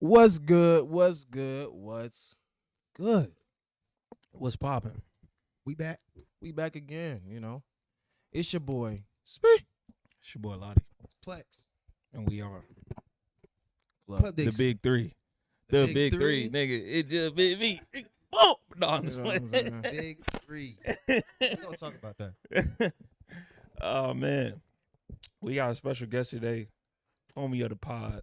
What's good? What's good? What's good? What's popping? We back. We back again, you know. It's your boy, Speak. It's your boy Lottie, Plex. and we are Club the Dixon. big three. The The big big three. three, nigga. It just been me. Oh, no, I'm You just know what I'm playing. saying? Big three. We're going to talk about that. Oh man, we got a special guest today, homie of the pod,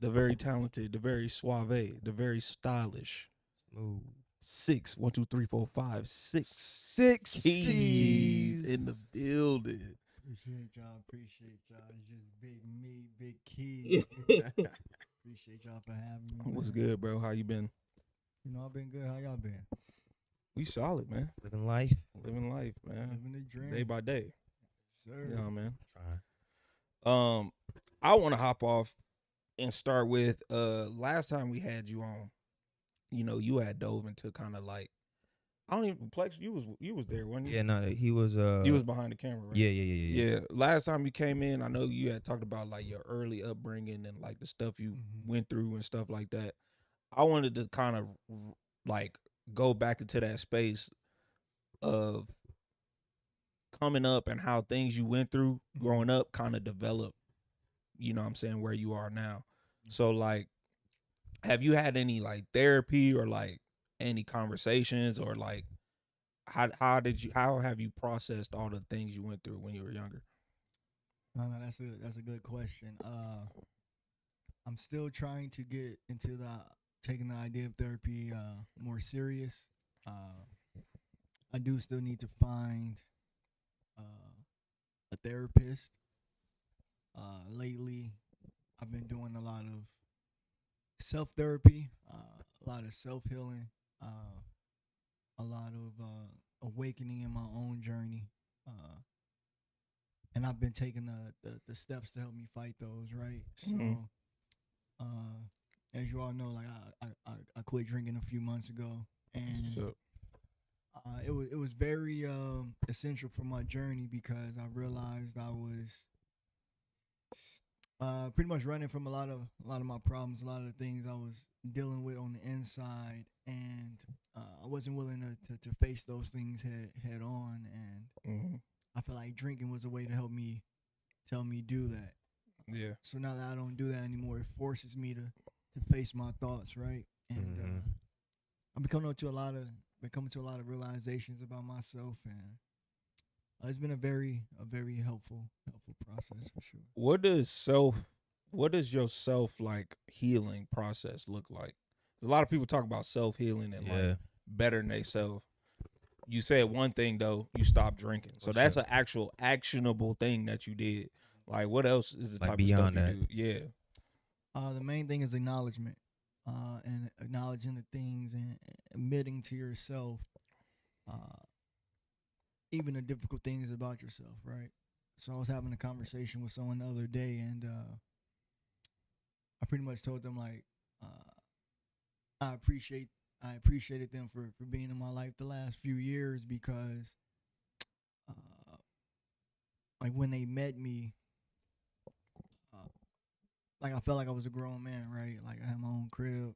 the very talented, the very suave, the very stylish. Ooh. 6 1 2 3 4 5 6 Cix Keyz Keyz. in the building. Appreciate y'all. Appreciate y'all. It's just big me, big key. Appreciate y'all for having me. What's man. good, bro? How you been? You know, I've been good. How y'all been? We solid, man. Living life. Living life, man. Living the dream. Day by day. Sir. Yeah, man. Trying. I want to hop off and start with last time we had you on, you know, you had dove into kind of like, I don't even, Plex, you was there, wasn't you? Yeah, no, he was You was behind the camera, right? Yeah. Yeah. Last time you came in, I know you had talked about like your early upbringing and like the stuff you went through and stuff like that. I wanted to kind of like go back into that space of coming up and how things you went through growing up kind of developed, you know what I'm saying, where you are now. So like, have you had any like therapy or like any conversations or like how have you processed all the things you went through when you were younger? No, that's a good question. I'm still trying to get into taking the idea of therapy more serious. I do still need to find a therapist. Lately, I've been doing a lot of self therapy, a lot of self healing, a lot of awakening in my own journey, and I've been taking the steps to help me fight those. Right, so as you all know, like I quit drinking a few months ago, and it was very essential for my journey because I realized I was pretty much running from a lot of my problems, a lot of the things I was dealing with on the inside, and I wasn't willing to face those things head on, and I feel like drinking was a way to help me do that. Yeah. So now that I don't do that anymore, it forces me to face my thoughts, right? And I'm becoming to a lot of realizations about myself, and it's been a very helpful process for sure. What does your self like healing process look like? A lot of people talk about self healing and like bettering themselves. You said one thing though, you stopped drinking, so that's an actual actionable thing that you did. Like, what else is the Like type beyond of stuff that? you do? Yeah. The main thing is acknowledgement, and acknowledging the things and admitting to yourself, even the difficult things about yourself, right? So I was having a conversation with someone the other day, and I pretty much told them like I appreciated them for being in my life the last few years because like when they met me, like I felt like I was a grown man, right? Like I had my own crib,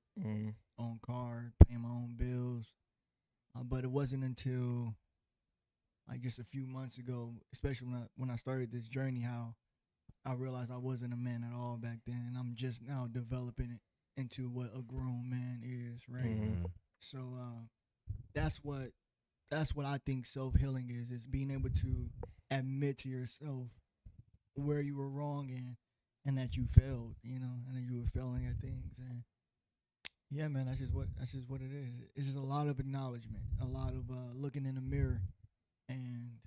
own car, paying my own bills. But it wasn't until like just a few months ago, especially when I started this journey, how I realized I wasn't a man at all back then, and I'm just now developing it into what a grown man is, right? So that's what I think self healing is being able to admit to yourself where you were wrong and that you failed, you know, and that you were failing at things. And yeah, man, that's just what it is. It's just a lot of acknowledgement, a lot of looking in the mirror, and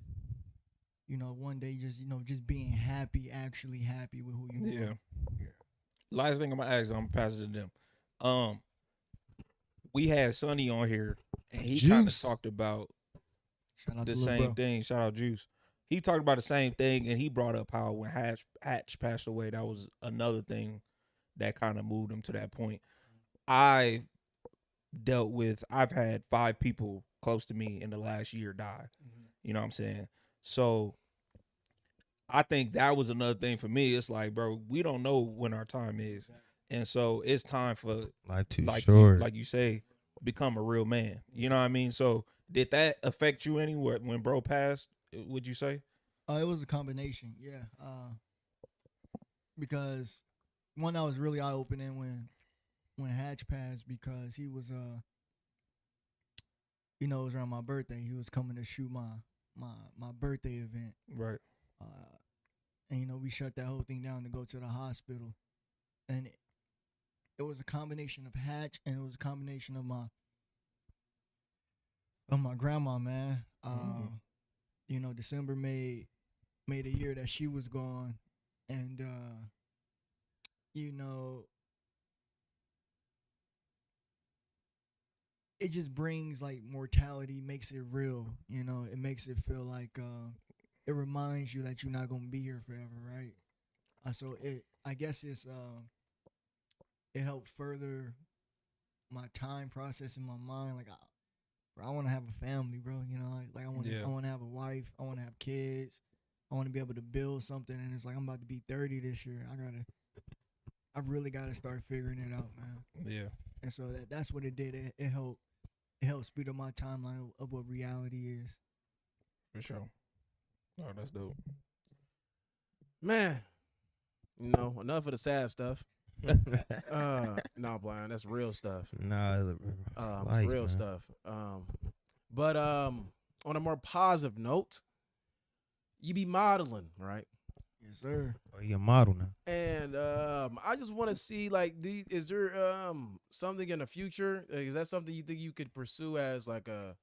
you know, one day just being happy, actually happy with who you are. Yeah. Last thing I'm gonna ask, I'm gonna pass it to them. We had Sonny on here, and he kind of Juice. talked about Shout out the to Lil' same Bro. thing. Shout out Juice. He talked about the same thing, and he brought up how when Hatch passed away, that was another thing that kind of moved him to that point. I've had 5 people close to me in the last year die. You know what I'm saying? So I think that was another thing for me. It's like, bro, we don't know when our time is. And so it's time for Life too like short. like you say, become a real man. You know what I mean? So did that affect you anywhere when bro passed? Would you say? It was a combination, yeah. Because one, I was really eye opening when Hatch passed because he was it was around my birthday. He was coming to shoot my birthday event. Right. And we shut that whole thing down to go to the hospital. And it was a combination of Hatch and it was a combination of my grandma, man. December made a year that she was gone, and it just brings like mortality, makes it real. It makes it feel like it reminds you that you're not gonna be here forever, right? So I guess it helped further my time process in my mind. Like I want to have a family, bro. I want to have a wife. I want to have kids. I want to be able to build something. And it's like I'm about to be 30 this year. I really got to start figuring it out, man. Yeah. And so that's what it did. It helped speed up my timeline of what reality is. For sure. Oh, that's dope. Man, enough of the sad stuff. No, Brian, that's real stuff. Nah, It's real stuff. But on a more positive note, you be modeling, right? Yes, sir. Oh, you a model now. And I just want to see, like, is there something in the future? Is that something you think you could pursue as like a,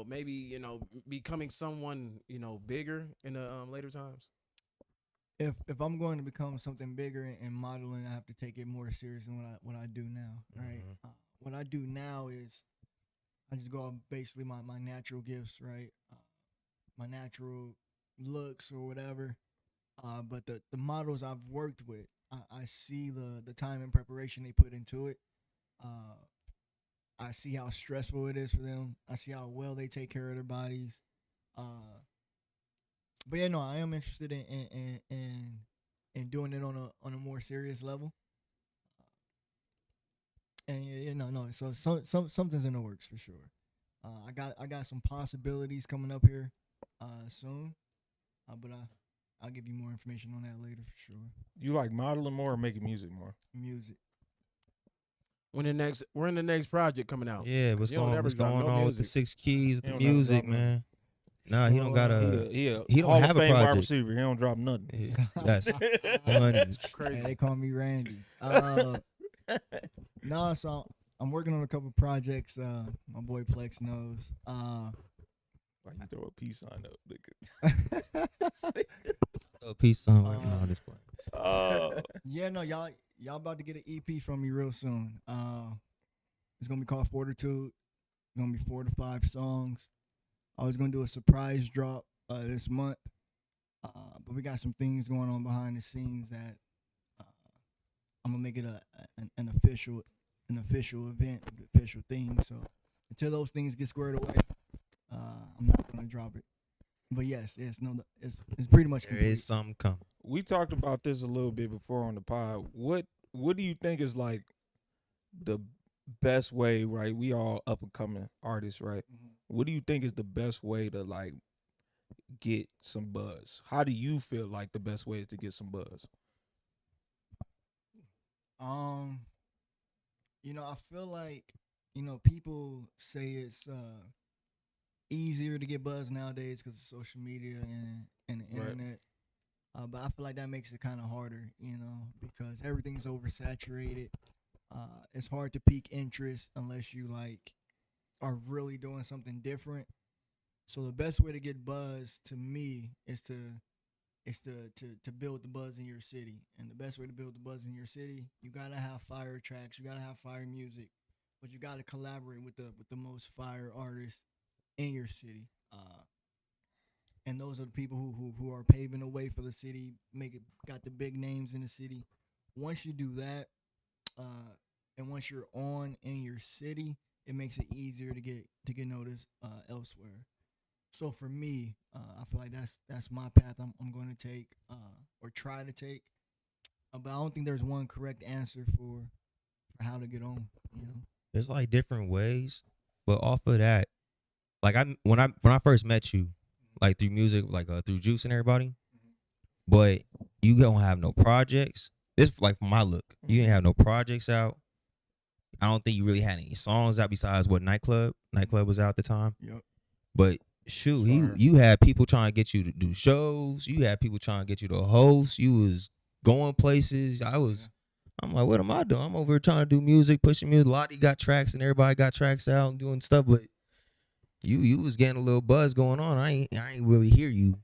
maybe becoming someone bigger in the later times? If I'm going to become something bigger in modeling, I have to take it more serious than what I do now, right? Mm-hmm. What I do now is I just go off basically my natural gifts, right? My natural looks or whatever. But the models I've worked with, I see the time and preparation they put into it. I see how stressful it is for them. I see how well they take care of their bodies. But yeah, no, I am interested in doing it on a more serious level. And no. So something's in the works for sure. I got some possibilities coming up here soon. But I'll give you more information on that later for sure. You like modeling more or making music more? Music. We're in the next project coming out. Yeah, what's You don't going never drop on no with the music. Cix Keyz, He the don't never music, drop man? Nah, he don't got He a he don't Hall have of a Fame wide project. receiver. He don't drop nothing. That's funny. Crazy. Hey, they call me Randy. No, so I'm working on a couple projects. My boy Plex knows. Why you throw a peace sign up, nigga? A peace song working on this point. Yeah, no, y'all about to get an EP from me real soon. It's gonna be called Fortitude. It's gonna be 4 to 5 songs. I was gonna do a surprise drop this month, but we got some things going on behind the scenes that I'm gonna make it an official event, official thing. So until those things get squared away, I'm not gonna drop it. But yes, no, it's pretty much There complete. is something coming. We talked about this a little bit before on the pod. What do you think is like the best way, right? We all up and coming artists, right? Mhm. What do you think is the best way to like get some buzz? How do you feel like the best way is to get some buzz? I feel like, people say it's easier to get buzz nowadays because of social media and the Right. internet. But I feel like that makes it kind of harder, because everything's oversaturated. It's hard to pique interest unless you like are really doing something different. So the best way to get buzz to me is to build the buzz in your city. And the best way to build the buzz in your city, you gotta have fire tracks, you gotta have fire music, but you gotta collaborate with the most fire artists in your city. And those are the people who are paving the way for the city, got the big names in the city. Once you do that, and once you're on in your city, it makes it easier to get noticed elsewhere. So for me, I feel like that's my path I'm going to take or try to take. But I don't think there's one correct answer for how to get on. You know, There's like different ways, but off of that, like when I first met you, like through music, like through Juice and everybody, but you don't have no projects. This like from my look, you didn't have no projects out. I don't think you really had any songs out besides what Nightclub was out at the time. Yep. But shoot, you had people trying to get you to do shows. You had people trying to get you to host. You was going places. I'm like, what am I doing? I'm over here trying to do music, pushing music. Lottie got tracks and everybody got tracks out and doing stuff, but you was getting a little buzz going on. I ain't really hear you.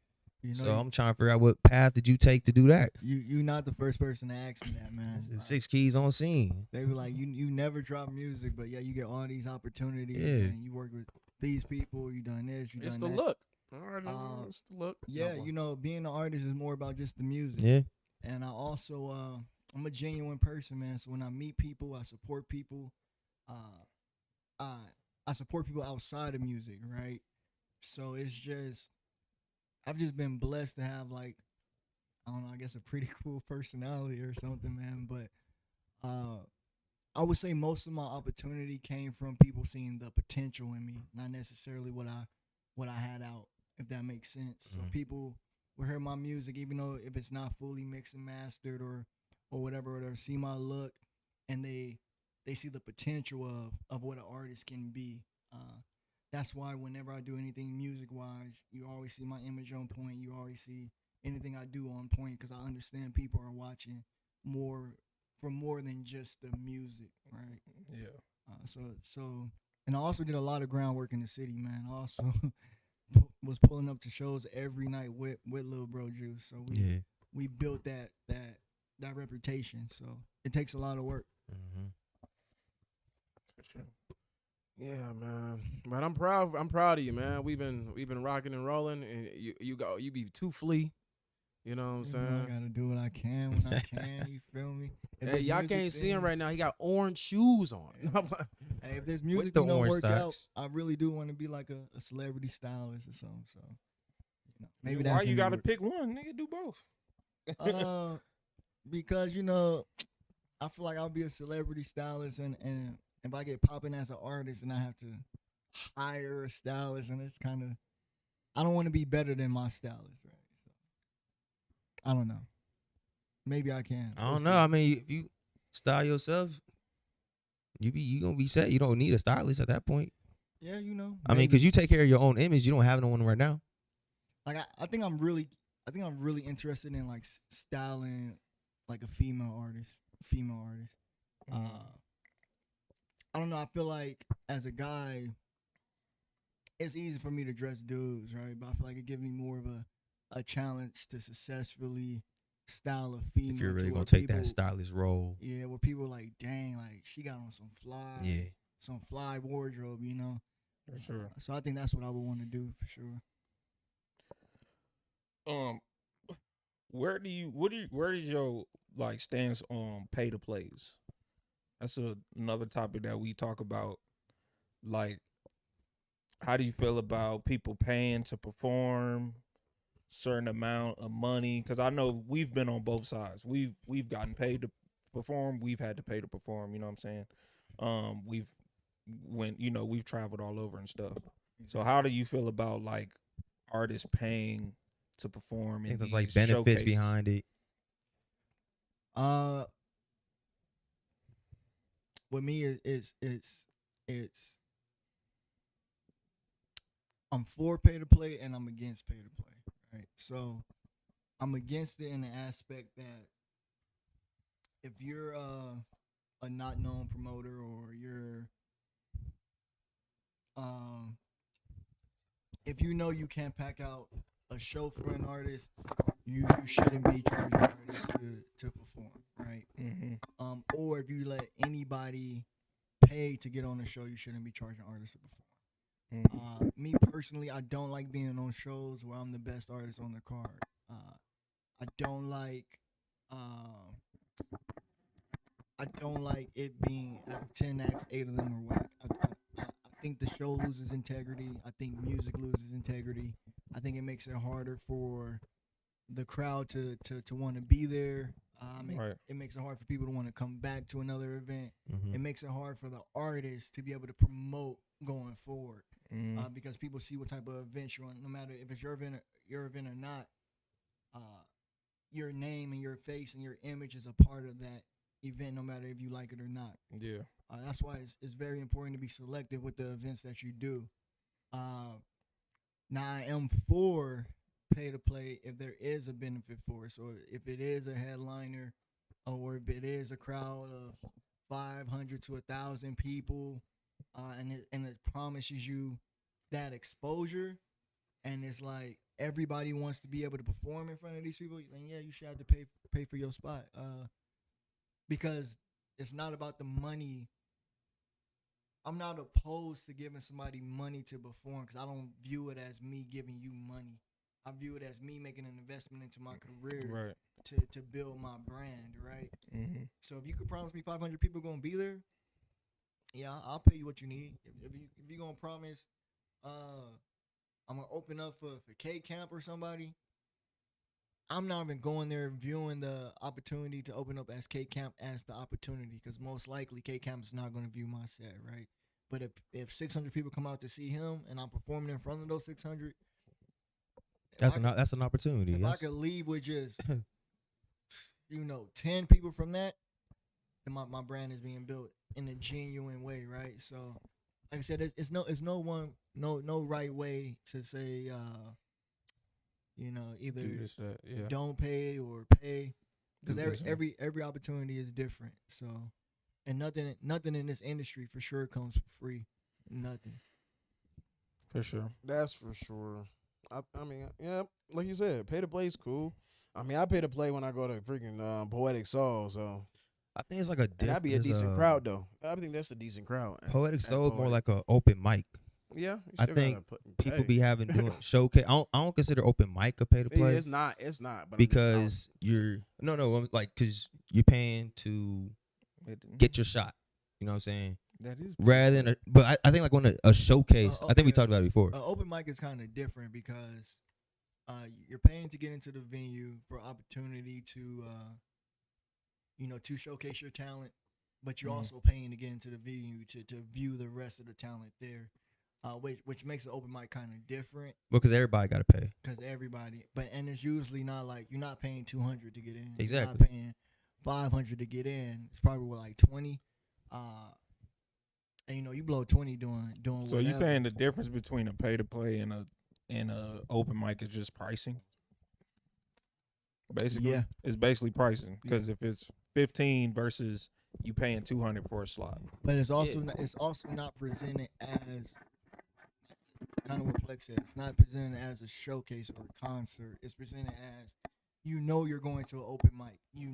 You know, so I'm trying to figure out what path did you take to do that. You not the first person to ask me that, man. Cix Keyz on scene. They were like, you never drop music, but yeah, you get all these opportunities. Yeah. And you work with these people. You done this. You it's done the that. look. It's the look. Yeah, you know, being an artist is more about just the music. Yeah. And I also, I'm a genuine person, man. So when I meet people, I support people. I support people outside of music, right? So it's just, I've just been blessed to have, like, I don't know, I guess a pretty cool personality or something, man. But I would say most of my opportunity came from people seeing the potential in me, not necessarily what I had out, if that makes sense. So people will hear my music, even though if it's not fully mixed and mastered or whatever, or see my look, and they see the potential of what an artist can be. That's why whenever I do anything music-wise, you always see my image on point. You always see anything I do on point, because I understand people are watching for more than just the music, right? Yeah. So, and I also did a lot of groundwork in the city, man. I also was pulling up to shows every night with Lil Bro Juice. So we built that reputation. So it takes a lot of work. Mm-hmm. For sure. Yeah, man. But I'm proud of you, man. We've been rocking and rolling, and you be too flea. You know what I'm saying? I gotta do what I can when I can. You feel me? Hey, y'all can't see him right now. He got orange shoes on. Hey, if there's music the that don't orange work out, socks. I really do want to be like a celebrity stylist or something. So, you know, maybe Why that's you gotta works. pick one, nigga? Do both. Because you know, I feel like I'll be a celebrity stylist, and if I get popping as an artist, and I have to hire a stylist, and it's kind of, I don't want to be better than my stylist, right? So, I don't know. Maybe I can. I don't know. I mean, if you style yourself, you gonna be set. You don't need a stylist at that point. Yeah, you know. I mean, because you take care of your own image. You don't have no one right now. Like I think I'm really interested in like styling like a female artist. I don't know. I feel like as a guy, it's easy for me to dress dudes, right? But I feel like it gives me more of a challenge to successfully style a female. If you're really to gonna where take people, that stylist role. Yeah, where people are like, dang, like she got on some fly wardrobe, you know. For sure. So I think that's what I would want to do for sure. Where did your like stance on pay to plays? That's another topic that we talk about. Like, how do you feel about people paying to perform certain amount of money? Because I know we've been on both sides. We've gotten paid to perform. We've had to pay to perform. You know what I'm saying? We've traveled all over and stuff. So how do you feel about like artists paying to perform? I think in there's like these benefits showcases? behind it. With me, it's I'm for pay to play and I'm against pay to play, right? So I'm against it in the aspect that if you're a not known promoter, or you're if you know you can't pack out a show for an artist, you shouldn't be charging artists to perform, right? Mm-hmm. Or if you let anybody pay to get on the show, you shouldn't be charging artists to perform. Mm-hmm. Me personally, I don't like being on shows where I'm the best artist on the card. I don't like it being 10 acts, 8 of them are whack. I think the show loses integrity. I think music loses integrity. I think it makes it harder for the crowd to want to be there. It makes it hard for people to want to come back to another event. Mm-hmm. It makes it hard for the artists to be able to promote going forward, because people see what type of event you're on. No matter if it's your event or not, your name and your face and your image is a part of that event, no matter if you like it or not. Yeah. That's why it's very important to be selective with the events that you do. Now I am for pay to play if there is a benefit for it. So if it is a headliner, or if it is a crowd of 500 to 1,000 people, and it promises you that exposure, and it's like everybody wants to be able to perform in front of these people, then yeah, you should have to pay for your spot, because it's not about the money. I'm not opposed to giving somebody money to perform, because I don't view it as me giving you money. I view it as me making an investment into my career, Right. to build my brand, right? Mm-hmm. So if you could promise me 500 people gonna be there, yeah, I'll pay you what you need. If you gonna promise, I'm gonna open up for K Camp or somebody, I'm not even going there viewing the opportunity to open up as K Camp as the opportunity, because most likely K Camp is not gonna view my set, right? But if 600 people come out to see him and I'm performing in front of those 600. That's an opportunity. If Yes. I could leave with just 10 people from that, then my brand is being built in a genuine way, right? So, like I said, it's no right way to say, either Do this, that, yeah. don't pay or pay, because Do this, every opportunity is different. So, and nothing in this industry for sure comes for free. Nothing. For sure. That's for sure. I mean, yeah, like you said, pay to play is cool. I mean, I pay to play when I go to freaking Poetic Soul, so I think it's like a. and that'd be a decent crowd though. I think that's a decent crowd. Poetic at Soul is more Poetic. like an open mic. Yeah, you I still think gotta People pay. be having doing showcase. I don't consider open mic a pay to Yeah, play it's not. But I'm just because you're because you're paying to get your shot. You know what I'm saying? That is Rather than, but I think like when a showcase. I think we talked about it before. Open mic is kind of different because you're paying to get into the venue for opportunity to to showcase your talent, but you're also paying to get into the venue to view the rest of the talent there, which makes the open mic kind of different Because everybody got to pay. because everybody, and it's usually not like you're not paying 200 to get in. Exactly. You're not paying 500 to get in. It's probably like 20. And you blow 20 doing So whatever. you saying the difference between a pay to play and a open mic is just pricing? Basically, Yeah. It's basically pricing, because if it's 15 versus you paying 200 for a slot. But it's also not presented as kind of what Plex said. It's not presented as a showcase or a concert. It's presented as you're going to an open mic. The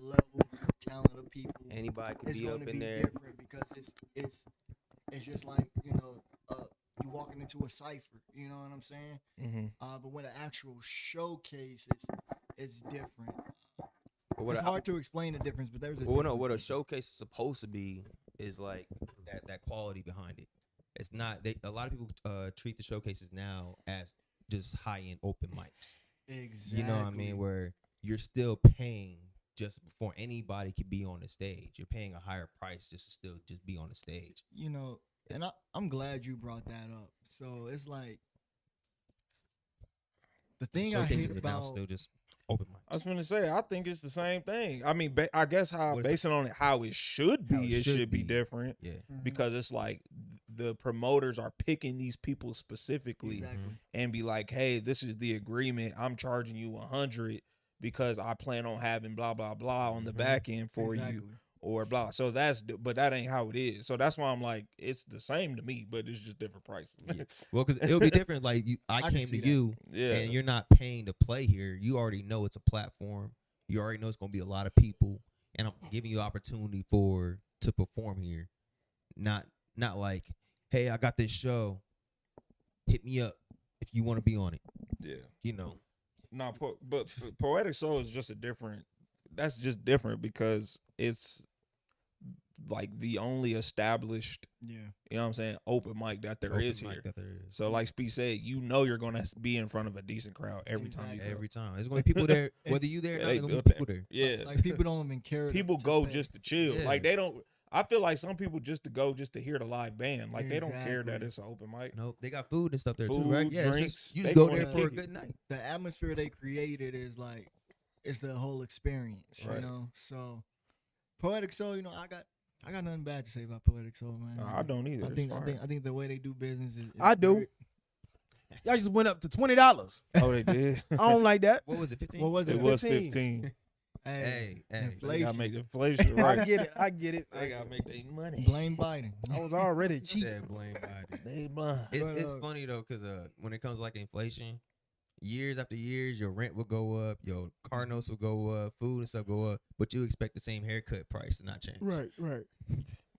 levels of talent of people. Anybody can It's be going up to in be there. different because it's just like you walking into a cipher. You know what I'm saying? Mm-hmm. But when an actual showcase is different. But It's hard to explain the difference, but there's a Well, no, difference. what a showcase is supposed to be is like that quality behind it. It's not. A lot of people treat the showcases now as just high end open mics. Exactly. You know what I mean? Where you're still paying just before anybody could be on the stage. You're paying a higher price just to still just be on the stage. And I'm glad you brought that up. So it's like the thing I hate Showcases are now about still just open mics. I was going to say, I think it's the same thing. I mean, I guess What is basing on it how it should be, How it it should should be be. different, Yeah. because it's like the promoters are picking these people specifically exactly. and be like, hey, this is the agreement. I'm charging you 100 because I plan on having blah, blah, blah on the back end for you. Exactly. Or blah. So but that ain't how it is. So that's why I'm like, it's the same to me, but it's just different prices. Yeah. Well, because it'll be different. Like I can came see to that. you, Yeah. and you're not paying to play here. You already know it's a platform. You already know it's gonna be a lot of people, and I'm giving you opportunity to perform here. Not like, hey, I got this show. Hit me up if you want to be on it. Yeah. No, but Poetic Soul is just that's just different because it's like the only established, Yeah. you know what I'm saying, open mic that there is here. Is. So like Speed said, you know you're gonna be in front of a decent crowd every time you go. Every time. There's gonna be people there, whether you there or not. They There's gonna built be people there. Yeah, Like people don't even care. people to go pay. just to chill. Yeah. Like they don't. I feel like some people just to go just to hear the live band. Like they don't care that Exactly. it's an open mic. Nope, they got food and stuff there Food, too, right? Yeah, drinks, it's just, you they just go gonna there for a kick good night. The atmosphere they created is like, it's the whole experience, Right. you know. So, Poetic Soul, you know, I got nothing bad to say about Poetic Soul, man. No, I don't either. I think the way they do business is I do. great. Y'all just went up to $20. Oh, they did. I don't like that. What was it? 15. What was it? It was 15. 15. Hey, They inflation. gotta make inflation I right. get it. I get it. They gotta make their money. Blame Biden. I was already Cheap. cheap. Said blame Biden. They blind. It's funny though, cause when it comes to like inflation, years after years, your rent will go up, your car notes will go up, food and stuff go up, but you expect the same haircut price to not change. Right.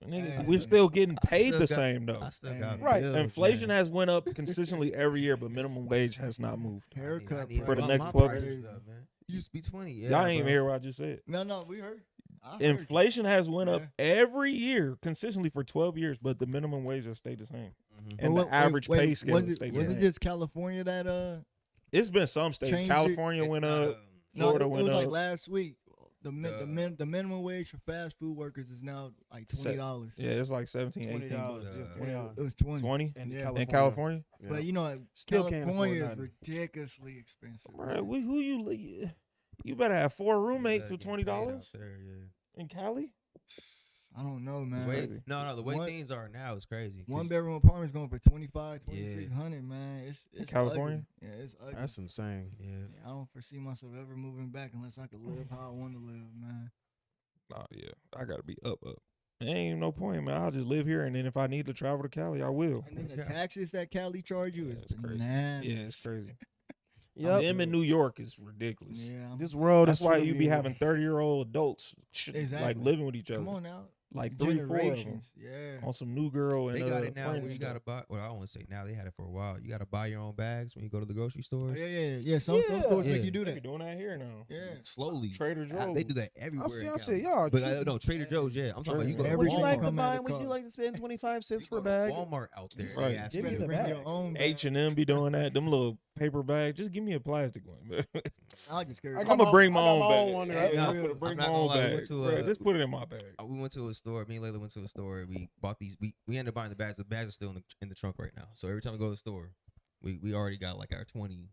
Nigga, Hey. we're still getting paid still the got- same though. I still got Right. bills, Inflation man. has went up consistently every year, but minimum wage has not moved. Haircut For the price. next my 12 prices years. up, man. It used to be 20. Yeah, Y'all ain't even bro. hear what I just said. No, we heard. I heard Inflation has went up Yeah. every year consistently for 12 years, but the minimum wage has stayed the same. Mhm. And Well, the average pay scale was has it, stayed the was same. it just California that It's been some states. changed it? California It's went not, up. no, Florida it went was like up. last week. The minimum wage for fast food workers is now like $20. Yeah, it's like 17, 18. $20. $18. Yeah, $20. It was 20. 20 In Yeah. in California? Yeah. But you know, Still can't afford California is nothing. ridiculously expensive. Right, who you better have 4 roommates for You better get paid out $20 there, yeah. in Cali? I don't know, The man. way, Crazy. no, the way One- things are now is crazy. One bedroom apartment's going for 2600, man. It's California? ugly. Yeah, it's ugly. That's insane. Yeah. I don't foresee myself ever moving back unless I could live how I want to live, man. Oh yeah, I gotta be up. Ain't even no point, man. I'll just live here, and then if I need to travel to Cali, I will. And then the Yeah. taxes that Cali charge you Yeah, is it's crazy. bananas. Yeah, it's crazy. Yep. Them in New York is ridiculous. Yeah. This world That's is why full of you be people. having 30-year-old adults like Exactly. living with each other, Come on now. like 3-4 of them Generations. Yeah. on some new girl and They got it now where friends you gotta buy. Well, I don't want to say now. They had it for a while. You gotta buy your own bags when you go to the grocery Oh, stores. yeah. Some stores make Yeah. you do They be that. doing that here now. Yeah. Slowly. Trader Joe's. They do that everywhere. I in said, Cali. y'all. But cheap. no, Trader Joe's. Yeah, I'm talking about you go to Every Would you Walmart. like to Come buy? at a Would you cost. like to spend 25 cents You for a go to bag? Walmart out there. Right. They ask Give me you. the Bring bag. your own bag. H&M be doing that. Them little paper bags. Just give me a plastic one. I just carry I it. got I'm gonna bring my I got own my bag. own one, Yeah, right? I'm Yeah. gonna bring I'm my not own gonna lie, we bag. went to, Bruh, just put it in my bag. We went to a store. Me and Layla went to a store. We bought these. We ended up buying the bags. The bags are still in the trunk right now. So every time we go to the store, we already got like our 20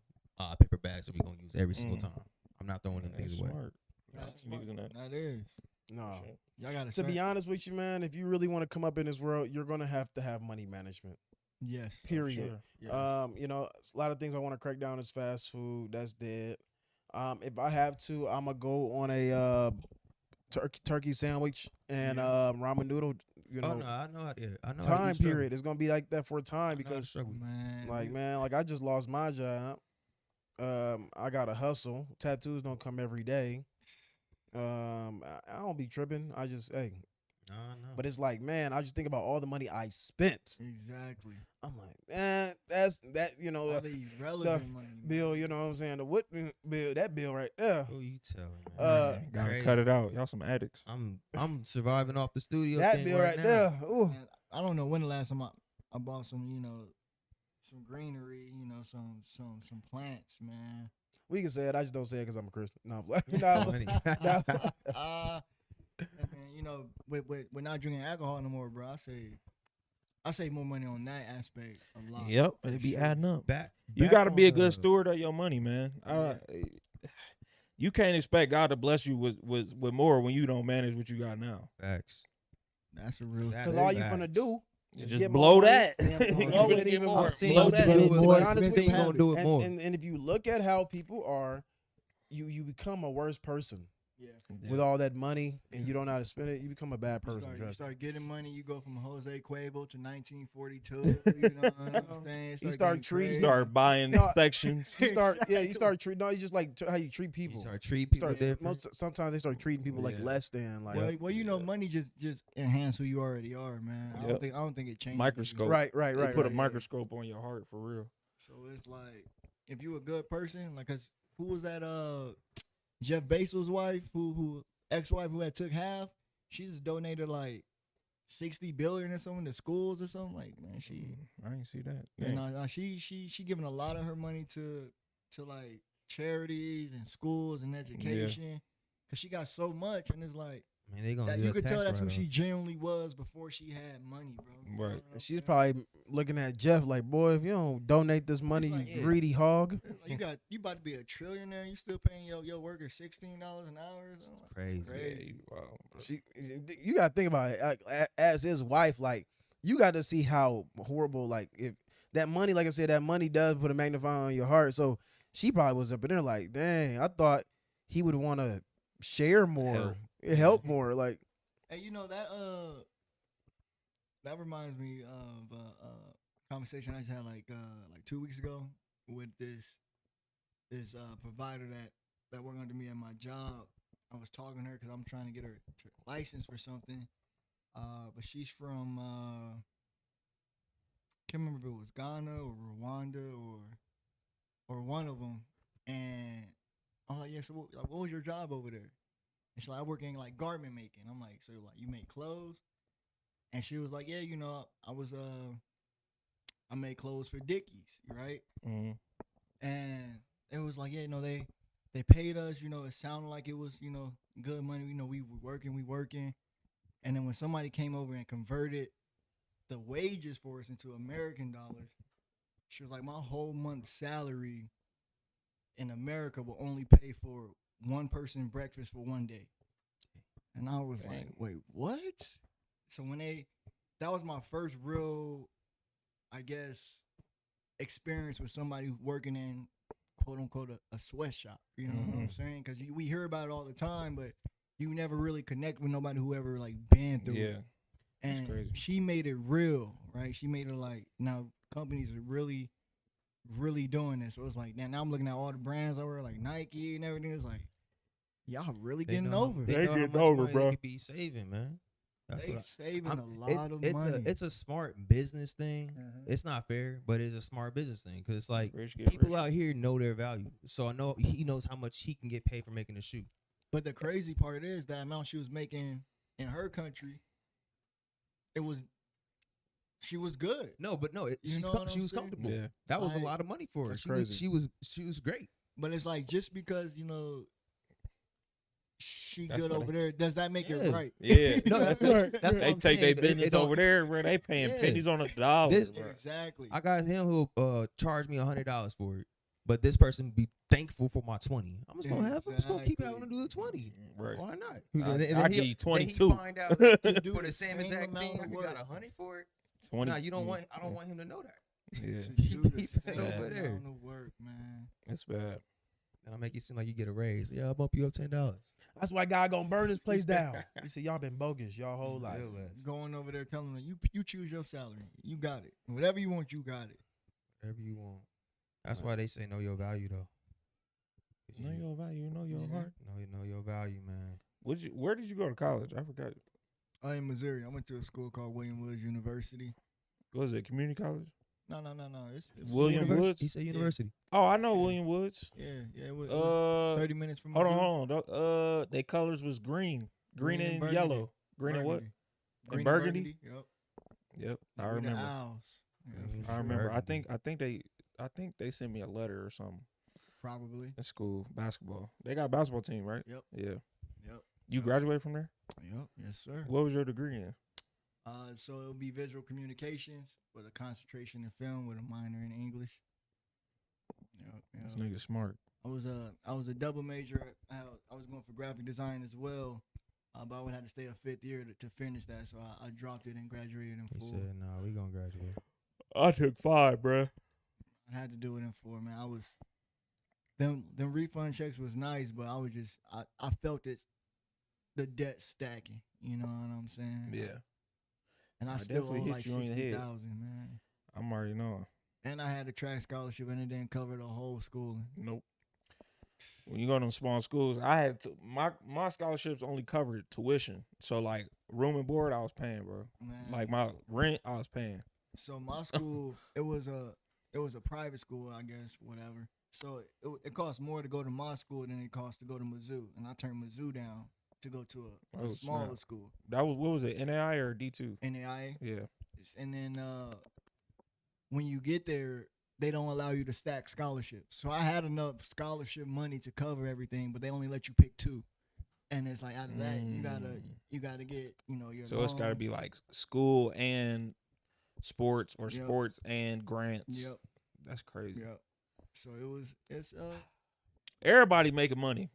paper bags that we gonna use every single time. I'm not throwing them That's things away. smart. That's I'm using that. That is. No. Shit. Y'all gotta To be honest with you, man, if you really want to come up in this world, you're gonna have to have money management. Yes. Period. Sure. Yes. You know, a lot of things I want to crack down is fast food. That's dead. If I have to, I'm gonna go on a turkey sandwich and ramen noodle. You know, Oh no, I know how to. I know how to time eat struggle. period. It's gonna be like that for a I time know how to because, struggle. Man. like, man, like I just lost my job. I gotta hustle. Tattoos don't come every day. I don't be tripping. I just No. but it's like, man, I just think about all the money I spent. Exactly. I'm like, man, that's that. You know, All the the irrelevant money. bill. You know what I'm saying? The what bill? That bill right there. Who you telling? Uh, Man? Gotta Crazy. cut it out. Y'all some addicts. I'm surviving off the studio. That thing bill right right now. there. Ooh. Man, I don't know when the last time I bought some, some greenery, some plants, man. We can say it. I just don't say it because I'm a Christian. No, I'm like, no, Money. no. Man, we're not drinking alcohol no more, bro. I save more money on that aspect a lot. Yep, for it be sure. adding up. Back. You back got to be a on good the- steward of your money, man. Yeah. You can't expect God to bless you with more when you don't manage what you got now. Facts. That's a real. That Because is all you're facts. gonna do You is just get blow more money. that. Yeah, You blow really it get even more. more. I'm seeing Blow you that. do it More more. expensive I'm seeing you gonna habits. do it more. And if you look at how people are, you become a worse person Yeah. with all that money, and you don't know how to spend it. You become a bad person. You trust me. start getting money, you go from Jose Cuervo to 1942. You know what I'm saying? You start treating- Start buying No. sections. You start, you start treat. No, you just like how you treat You people. start treating people Start different. sometimes they start treating people like Yeah. less than like. Well, money just enhance who you already are, man. I Yep. don't think it changes. Microscope. Right. They put a right. microscope on your heart for real. So it's like if you a good person, like, cause who was that? Jeff Bezos' wife, who ex-wife who had took half. She just donated like $60 billion or something to schools or something. Like, man, she. I didn't see that. And she giving a lot of her money to like charities and schools and education, cause she got so much, and it's like. I mean, they gonna That do you a could tax tell that's who write-off. she genuinely was before she had money, bro. You know Right. what I'm She's saying? probably looking at Jeff like, boy, if you don't donate this money, like, you yeah. greedy hog. Like, you about to be a trillionaire. You still paying your workers $16 an hour. Or something? Crazy. Crazy. Wow. You got to think about it. Like, as his wife, like, you got to see how horrible, like, if that money, like I said, that money does put a magnifier on your heart. So she probably was up in there like, dang, I thought he would want to share more, help more. Like, Hey, you know that reminds me of a conversation I just had like 2 weeks ago with this provider that worked under me at my job. I was talking to her because I'm trying to get her license for something, but she's from can't remember if it was Ghana or Rwanda or one of them, and I was like, yeah. So what was your job over there? And she's like, I work in like garment making. I'm like, so like you make clothes? And she was like, yeah, you know, I made clothes for Dickies, right? Mm-hmm. And it was like, yeah, you know, they paid us, you know, it sounded like it was, you know, good money, you know, we working. And then when somebody came over and converted the wages for us into American dollars, she was like, my whole month's salary in America will only pay for one person breakfast for one day. And I was like, wait, what? So that was my first real, I guess, experience with somebody who's working in quote unquote a sweatshop. You know what I'm saying? Because we hear about it all the time, but you never really connect with nobody who ever like been through it. And crazy. she made it real, right? She made it like, now companies are really, really doing this. So it's like, now I'm looking at all the brands over, like Nike and everything. It's like, y'all really getting over. They know getting how much over, money bro. They could be saving, man. That's They what saving I'm- a lot of money. It's a smart business thing. Mhm. It's not fair, but it's a smart business thing because it's like Rich get people rich. out here know their value. So I know he knows how much he can get paid for making a shoe. But the crazy part is that amount she was making in her country, she was good. No, but no, You she know what I'm was saying? comfortable. Yeah. That was Like, a lot of money for her. that's She was great. But it's like, just because, you know, she That's good what over they- there, does that make Yeah. it right? Yeah. No, that's right. That's what They I'm take their saying. It business don't- over there where they paying Yeah. pennies on a dollar. This- bro. Exactly. I got him who charged me $100 for it, but this person be thankful for my 20. I'm just gonna keep Exactly. having to do the 20. Right. Why not? I And then give he- you then 22. he find out do for the the same same exact amount thing, of I work. got 100 for it. 20. Nah, you don't want. I don't want him to know that. Yeah. To do the Keep it same over amount there. of work, man. It's bad. And I make you seem like you get a raise. Yeah, I'll bump you up $10. that's why God gonna burn this place down. He said, y'all been bogus y'all whole life. Real ass. Going over there telling them, you choose your salary. You got it. Whatever you want, you got it. Whatever you want. That's why they say know your value though. 'Cause Know your value, know your Yeah. heart. know your value, man. Where did you go to college? I forgot. In Missouri. I went to a school called William Woods University. Was it community college? No. It's William university. Woods? He said university. Oh, I know William Woods. Yeah. It was 30 minutes from Hold Missouri. on. Their colors was green and burgundy. yellow. Green and what? Green and burgundy? Yep. Yep, I With the remember. owls. Yeah, Green for I sure. remember. Burgundy. I think they sent me a letter or something Probably. in school. Basketball. They got a basketball team, right? Yep. Yeah. Yep. You graduated from there? Yep. Yes, sir. What was your degree in? So it'll be visual communications with a concentration in film with a minor in English. Yep. This nigga smart. I was a double major. I was going for graphic design as well, but I would have to stay a fifth year to finish that. So I dropped it and graduated in He 4. said, "Nah, we gonna graduate." I took 5, bruh. I had to do it in 4, man. I was them refund checks was nice, but I was just I felt it, the debt stacking. You know what I'm saying? Yeah. And I I still owe definitely hit like you on your head. 60,000, man. I'm already knowing. And I had a track scholarship, and it didn't cover the whole schooling. Nope. When you go to them small schools, I had to, my scholarships only covered tuition. So like room and board, I was paying, bro. Man. Like my rent, I was paying. So my school, it was a private school, I guess, whatever. So it cost more to go to my school than it cost to go to Mizzou, and I turned Mizzou down to go to a Oh, smaller snap. school, That was, what was it? NAI or D2? NAIA. Yeah. And then when you get there, they don't allow you to stack scholarships. So I had enough scholarship money to cover everything, but they only let you pick 2. And it's like out of that, you gotta get, your So it's got to loan. be like school and sports, or Yep. sports and grants. Yep. That's crazy. Yep. So it's Everybody making money.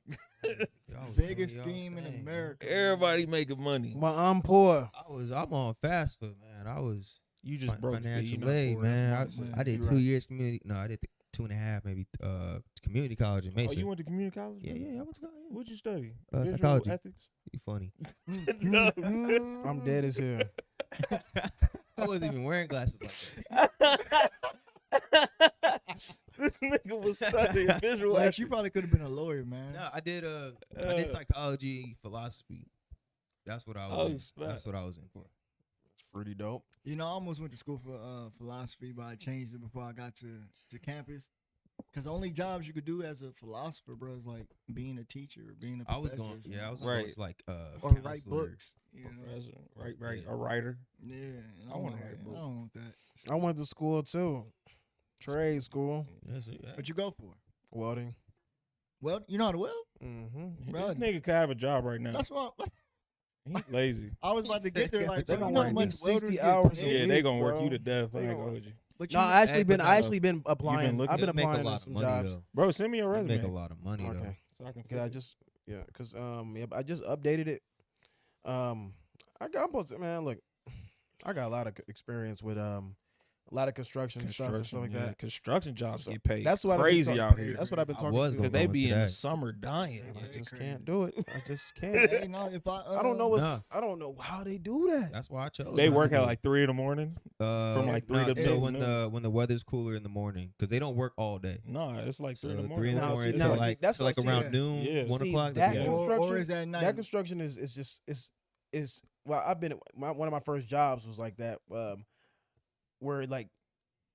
biggest scheme in America. Everybody making money. Well, I'm poor. I'm on fast food, man. I was You just broke financial aid, man. I did You're 2 right. years community. No, I did 2.5 maybe. Community college in Oh, Mason. you went to community college? Yeah, I went to college. What'd you study? Psychology. Ethics? You funny. No. I'm dead as hell. I wasn't even wearing glasses like that. This nigga was studying visual Like, ethics. you probably could have been a lawyer, man. No, I did psychology, philosophy. That's what I was. That's what I was in for. It's pretty dope. I almost went to school for philosophy, but I changed it before I got to campus. Because the only jobs you could do as a philosopher, bro, is like being a teacher or being a professor. I was going Right. to like or write counselor. books. Right. A writer. Yeah. and I I'm wanna like, write I books. don't want that. I went to school too. Trade school. Yes, yeah. What you go for? Welding. Well, you know how to weld? Mm-hmm. Bro, This nigga could have a job right now. that's what He's lazy. I was about to get there. Like, They bro, gonna you know work how much these welders 60 get hours a paid? Yeah, week, they gonna work bro. you to death. I They ain't gonna- gonna hold you. But No, you, I actually Hey, been but I actually been applying. looking- I've been They make a applying to lot of some money, jobs. though. Bro, send me your They resume. make a lot of money though. Okay. So I can Cause I just cause I just updated it. I got man. Look, I got a lot of experience with a lot of construction stuff and stuff like yeah, that. Construction jobs So get paid that's what crazy I've been out here. That's what I've been I talking was to. gonna Because they go be into in the that. summer dying. Yeah, I they just crazy. can't do it. I just can't. hey, if I don't know Nah. I don't know how they do that. That's why I chose. They not work to at do like 3 in the morning. from like 3 to so 10. when the weather's cooler in the morning, because they don't work all day. No, it's like 3 So in the 3 in morning. the Now, morning see, till now, like that's till like what- around yeah. noon, Yeah. 1 See, o'clock. that yeah. construction- or is that night? That construction is just is well. I've been one of my first jobs was like that, where like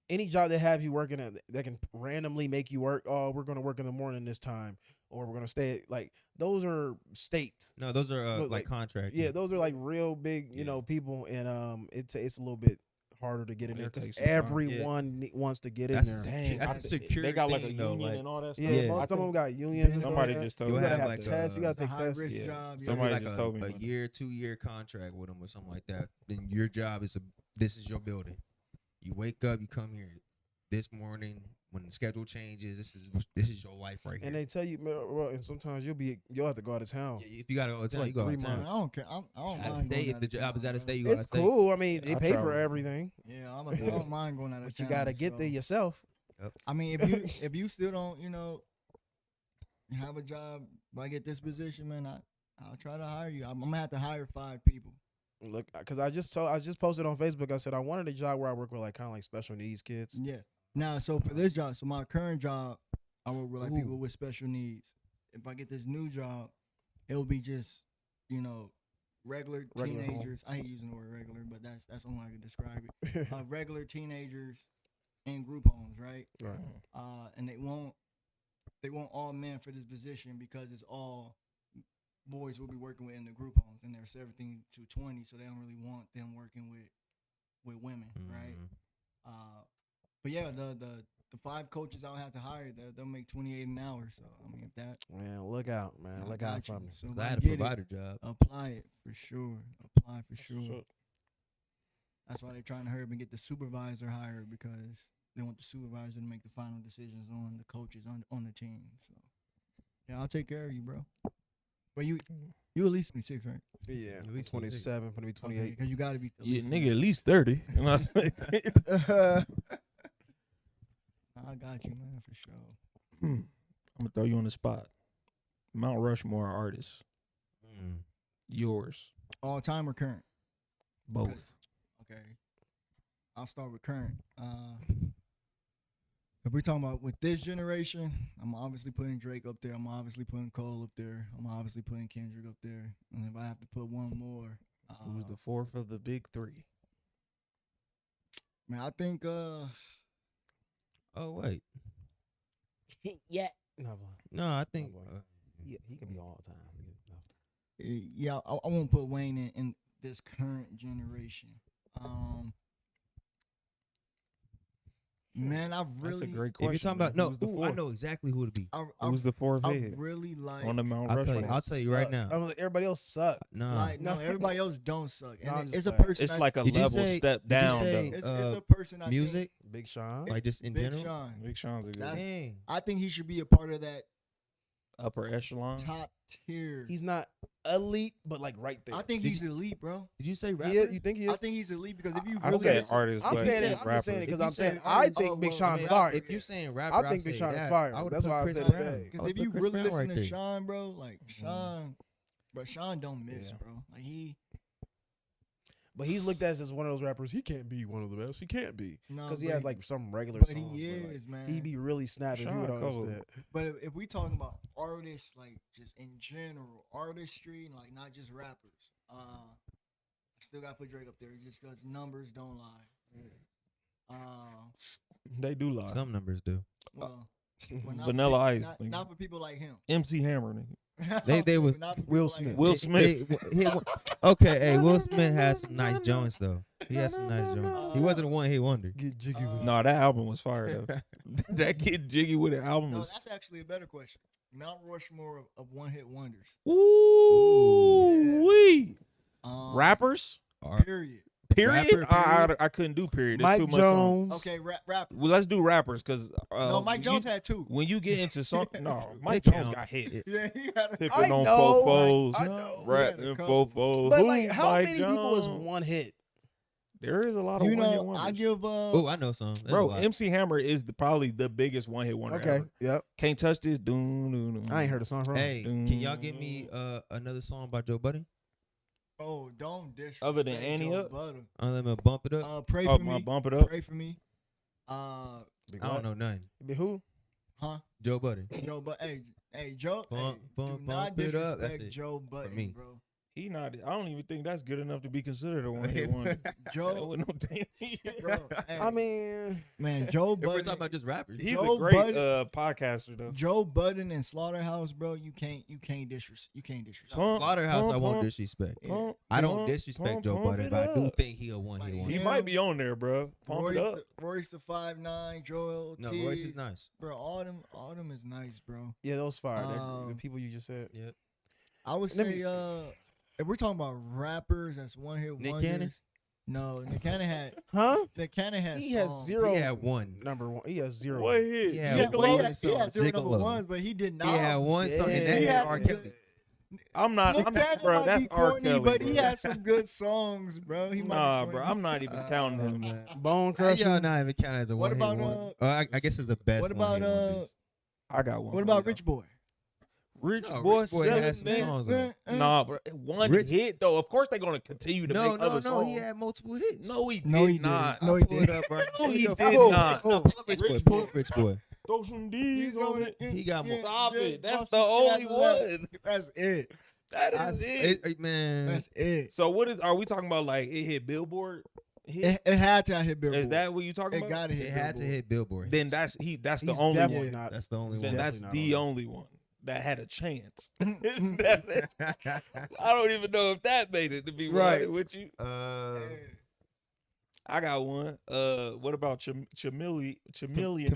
any job that have you working at that can randomly make you work. Oh, we're gonna work in the morning this time, or we're gonna stay like those are state. No, those are Look, like like- contract. Yeah, those are like real big, Yeah. people, and it's a little bit harder to get in It there because takes some time. everyone wants to get in That's there. Dang, That's a they secure got like a thing, though, union like- and all that stuff. Yeah, Yeah. most I of them think got unions. and somebody stuff like just that. told You me gotta that. have Like, tests. You gotta It's a take high tests. risk Yeah. job. You'll Somebody like just told me, a man. year, 2-year contract with them or something like that. Then your job is this is your building. You wake up, you come here this morning when the schedule changes. This is your life right here. And they tell you, well, and sometimes you'll have to go out of town. Yeah, if you gotta go It's to town, like you go 3 out of Man, town. I don't care. I don't Out of mind state, going if out the of job is town, out of bro. state, you go out It's of state. cool. I mean, they I pay for travel. everything, Yeah, I don't mind going out of but town. you gotta get there so- yourself. I mean, if you still don't, have a job, if I get this position, man, I'll try to hire you. I'm gonna have to hire 5 people. Look, because I just posted on Facebook. I said I wanted a job where I work with like kind of like special needs kids. Yeah. Now, so for this job, so my current job, I work with like people with special needs. If I get this new job, it'll be just, regular Regular home. teenagers. I hate using the word regular, but that's the only way I can describe it. Regular teenagers in group homes, right? Right. And they want all men for this position because it's all boys we'll be working with in the group homes, and they're 17 to 20, so they don't really want them working with women, right? Mhm. But yeah, the 5 coaches I'll have to hire, they'll make $28 an hour. So I mean, if that, Man, look out, man. I Look got out you. from me. So if I Glad to get provide it, a job. apply it for sure. Apply for sure. So- That's why they're trying to hurry up and get the supervisor hired, because they want the supervisor to make the final decisions on the coaches on the team. So yeah, I'll take care of you, bro. But you at least 26, right? Yeah, At at least least 27, gonna be 28. Because you got to be. At Yeah, least nigga, at least 30. You know what I'm saying? I got you, man, for sure. I'm gonna throw you on the spot. Mount Rushmore artists. Mm. Yours. All time or current? Both. Okay. I'll start with current. If we're talking about with this generation, I'm obviously putting Drake up there. I'm obviously putting Cole up there. I'm obviously putting Kendrick up there. And if I have to put one more, Who's the 4th of the big 3? man, I think Oh wait, yeah. No, no, I think boy. he can be all time. No. Yeah, I won't put Wayne in this current generation. Man, I really. That's a great If question. you're talking about no, Who's the I fourth? know exactly who to be. Who's the fourth I head really like. on the Mount I'll tell Rushmore? you right suck. now. I'm like, everybody else suck. Nah, Like, no, No. everybody else don't suck. No, I'm And just it's a playing. person. It's like a Did you level say- step did you down say, though. It's a person. I music, think, Big Sean. like just in Big general. Sean. Big Sean's a good That's- Dang. I think he should be a part of that upper echelon. top tier. He's not elite, but like right there. I think Did he's elite, bro. Did you say rapper? You think he is? I think he's elite because if you I really say listen- artist, I'm but saying it. it's I'm just saying it rappers. because If I'm you saying say I artist, think Big well, Sean's yeah, fire. If you're saying rapper, I think I'd Big say Sean is that. fire. I would've That's put why I Chris said Brown. that. I Because would've if put you Chris really Brown listen right to there. Sean, bro, like Sean don't miss, Yeah. bro. Like But he's looked at as one of those rappers. He can't be one of the best. He can't be no, because he but had like some regular but songs. he but, like, is, man. he be really snapping. Sean You would cold. understand. But if we talking about artists, like just in general, artistry, like not just rappers, I still gotta put Drake up there just because numbers don't lie. They do lie. Some numbers do. Well, not Vanilla for, Ice, not, nigga. not for people like him. MC Hammer, nigga. They was Not for people Will like Smith. him. Will Smith. Okay, hey, Will Smith has some nice joints though. He has some nice joints. He wasn't a one hit wonder. Get jiggy with it. Nah, that album was fire though. That Kid Jiggy with the album No, was. that's actually a better question. Mount Rushmore of one-hit wonders. Ooh wee. Rappers. Period. Period. Rapper, I couldn't do period. It's Mike too much song. Jones. Okay, rappers. Well, let's do rappers because No, Mike Jones had two. When you get into song, no, Mike They Jones count. got hits. Yeah, he had a Tipping I on know, fofos, I know. rap He had a and couple. fofos. But Who, like, how Mike many people is Jones? one hit? There is a lot of You one-hit know, wonders. I give Oh, I know some. There's a Bro, lot. MC Hammer is probably the biggest one-hit wonder Okay. ever. Yep. Can't touch this. Doom, doom, doom. I ain't heard a song from him. Hey, can y'all give me another song by Joe Budden? Oh, don't disrespect Other than Annie Joe Up? Budden. Let me bump it up. Pray Oh, for my me. bump it up. Pray for me. Big I what? don't know nothing. Big who? Huh? Joe Budden. Joe, but hey, Joe, Bump, hey, bump, do not bump it up. That's disrespect it. Joe Budden, me. bro. He not. I don't even think that's good enough to be considered a one-hit wonder. Joe, With no damn. bro, hey, I mean, man, Joe If we're Budden. talking about just rappers, He's Joe a great Budden- podcaster though. Joe Budden and Slaughterhouse, bro. You can't disrespect. Pump, Slaughterhouse, I pump, won't pump, disrespect. pump, I don't pump, disrespect pump, Joe pump Budden, it but I do up. think he a one hit Like, wonder. He Yeah. might be on there, bro. Pump it up. Royce the 5'9", Joel No, Ortiz. Royce is nice. Bro, all them is nice, bro. yeah, those fire. The Um, people you just said. Yep. I would Let me say, see. if we're talking about rappers, that's one hit Nick wonders. Cannon? No, Nick Cannon had. Huh? Nick Cannon had. He has songs. zero. He had one. Number one. He has zero. What hit? Yeah, Yeah, one well, of he his had songs, zero number Nickelodeon. ones, but he did He not. had one song, and Yeah. that He had had R. some Kelly. good- I'm not. Nick I'm, Cannon bro, might that's be R. corny, Kelly. but he bro. had some good songs, bro. He might be Nah, corny. bro. I'm not even counting him. man. Bone How Crusher. y'all not even count as a What one hit about, wonder? I guess it's the best. what about, one-hit wonders. I got one. What for about you, Rich Boy? though. Rich No, Boy Rich Boy selling had some man. songs on. Nah, bro. One Rich- hit though. Of course they're gonna continue to No, make no, other no. songs. He had multiple hits. No, he No, did he not. didn't. No, I'll he pull it didn't. up, right? No, he Yo, did pull- not. Pull up Rich Boy. Pull up Rich Boy. Throw some D's on it. He got more. Stop it. That's Lost the his only Cadillac. one. That's it. That is it. Man. That's it. So what is? Are we talking about? Like it hit Billboard? It had to hit Billboard. Is that what you talking It about? got to hit It had to Billboard. hit Billboard. Then that's the He's only definitely one. not. That's the only Then one. that's Definitely the not on only one that had a chance. I don't even know if that made it to be Right. right with you. I got one. What about Chameleon? Chameleon.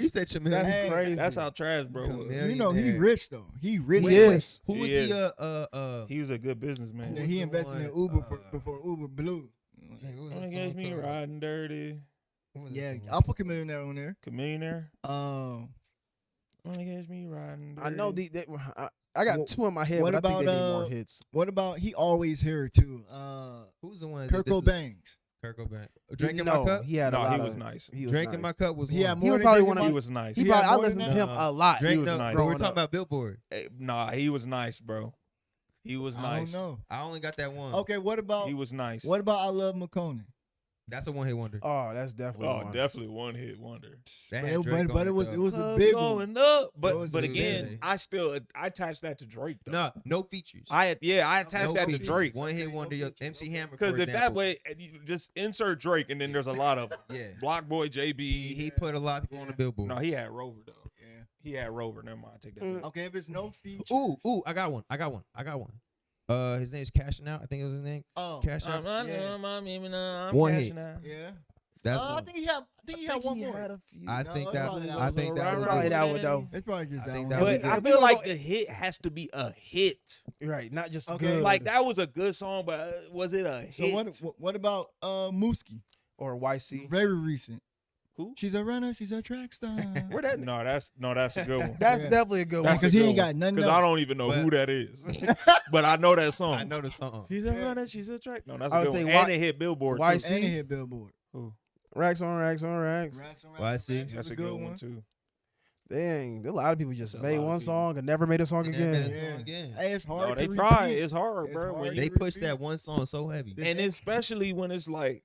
You said Chameleon. That's Hey, crazy. That's how trash bro was. Chameleon. You know he Millionaire. rich though. He really He rich. is. Who was He is. the He was a good businessman. Yeah, was he the invested one, in Uber before Uber blew. Don't get me riding dirty. Yeah, I'll put Chameleonaire on there. Chameleonaire. Um, Don't get me riding dirty. I know I got What- two in my head, what but I think they about, need more hits. what about he always here too? Who's the one? Kurt Cobain's. Kurt Cobain. Drinking no, my cup. he had a No, lot he of, was nice. He was Drinking my nice. cup was He had one. more He was than probably Drinking one of He My- was nice. He He probably, had I more listened than to him that? a lot. He Drink, was no, nice. but we're growing talking up. about Billboard. Nah, he was nice, bro. He was I nice. don't know. I only got that one. Okay, what about He was nice. what about I Love McConan? That's a one hit wonder. Oh, that's definitely Oh, one. definitely one hit wonder. That But had it, Drake but on it was though. it was a Club big one. going up, It but was but a again, big I attached that to Drake though. No, no features. I attached No that to features. Drake. One hit wonder. MC Hammer. Because for if that example. way, you just insert Drake, and then there's a lot of them. Yeah. Block Boy, JB. He put a lot of people on the Billboard. No, he had Rover though. Yeah. He had Rover. Never mind. Take that. back. Okay, if it's no features. Ooh, I got one. His name's Cashing Out. I think it was his name. Oh, Cash Out. yeah. One hit. Yeah. That's I one. think he had one more. I No, think it's that. probably that I one. think that Right, was Probably it. that one though. It's probably just I that think one. that But was I it. feel like the hit has to be a hit. Right, not just Okay. good. Like that was a good song, but was it a So hit? what about Mooski? or YC. Very recent. Who? She's a runner. She's a track star. Where that? No, that's a good one. That's Yeah. definitely a good one. That's Because he ain't got nothing Because else. I don't even know But- who that is, but I know that song. I know the song. She's a runner. She's a track. No, that's I a was good one. thinking And it hit Billboard. YC. Too. And it hit Billboard. Who? Racks on racks on racks. Racks on Well, I Racks see. was That's a good one too. Dang, a lot of people just That's a made lot of one people. song and never made a song Yeah, again. man. Yeah. Again. Hey, it's hard No, to they repeat. try. It's hard, It's bro. hard When to you- They pushed repeat. that one song so heavy. and especially when it's like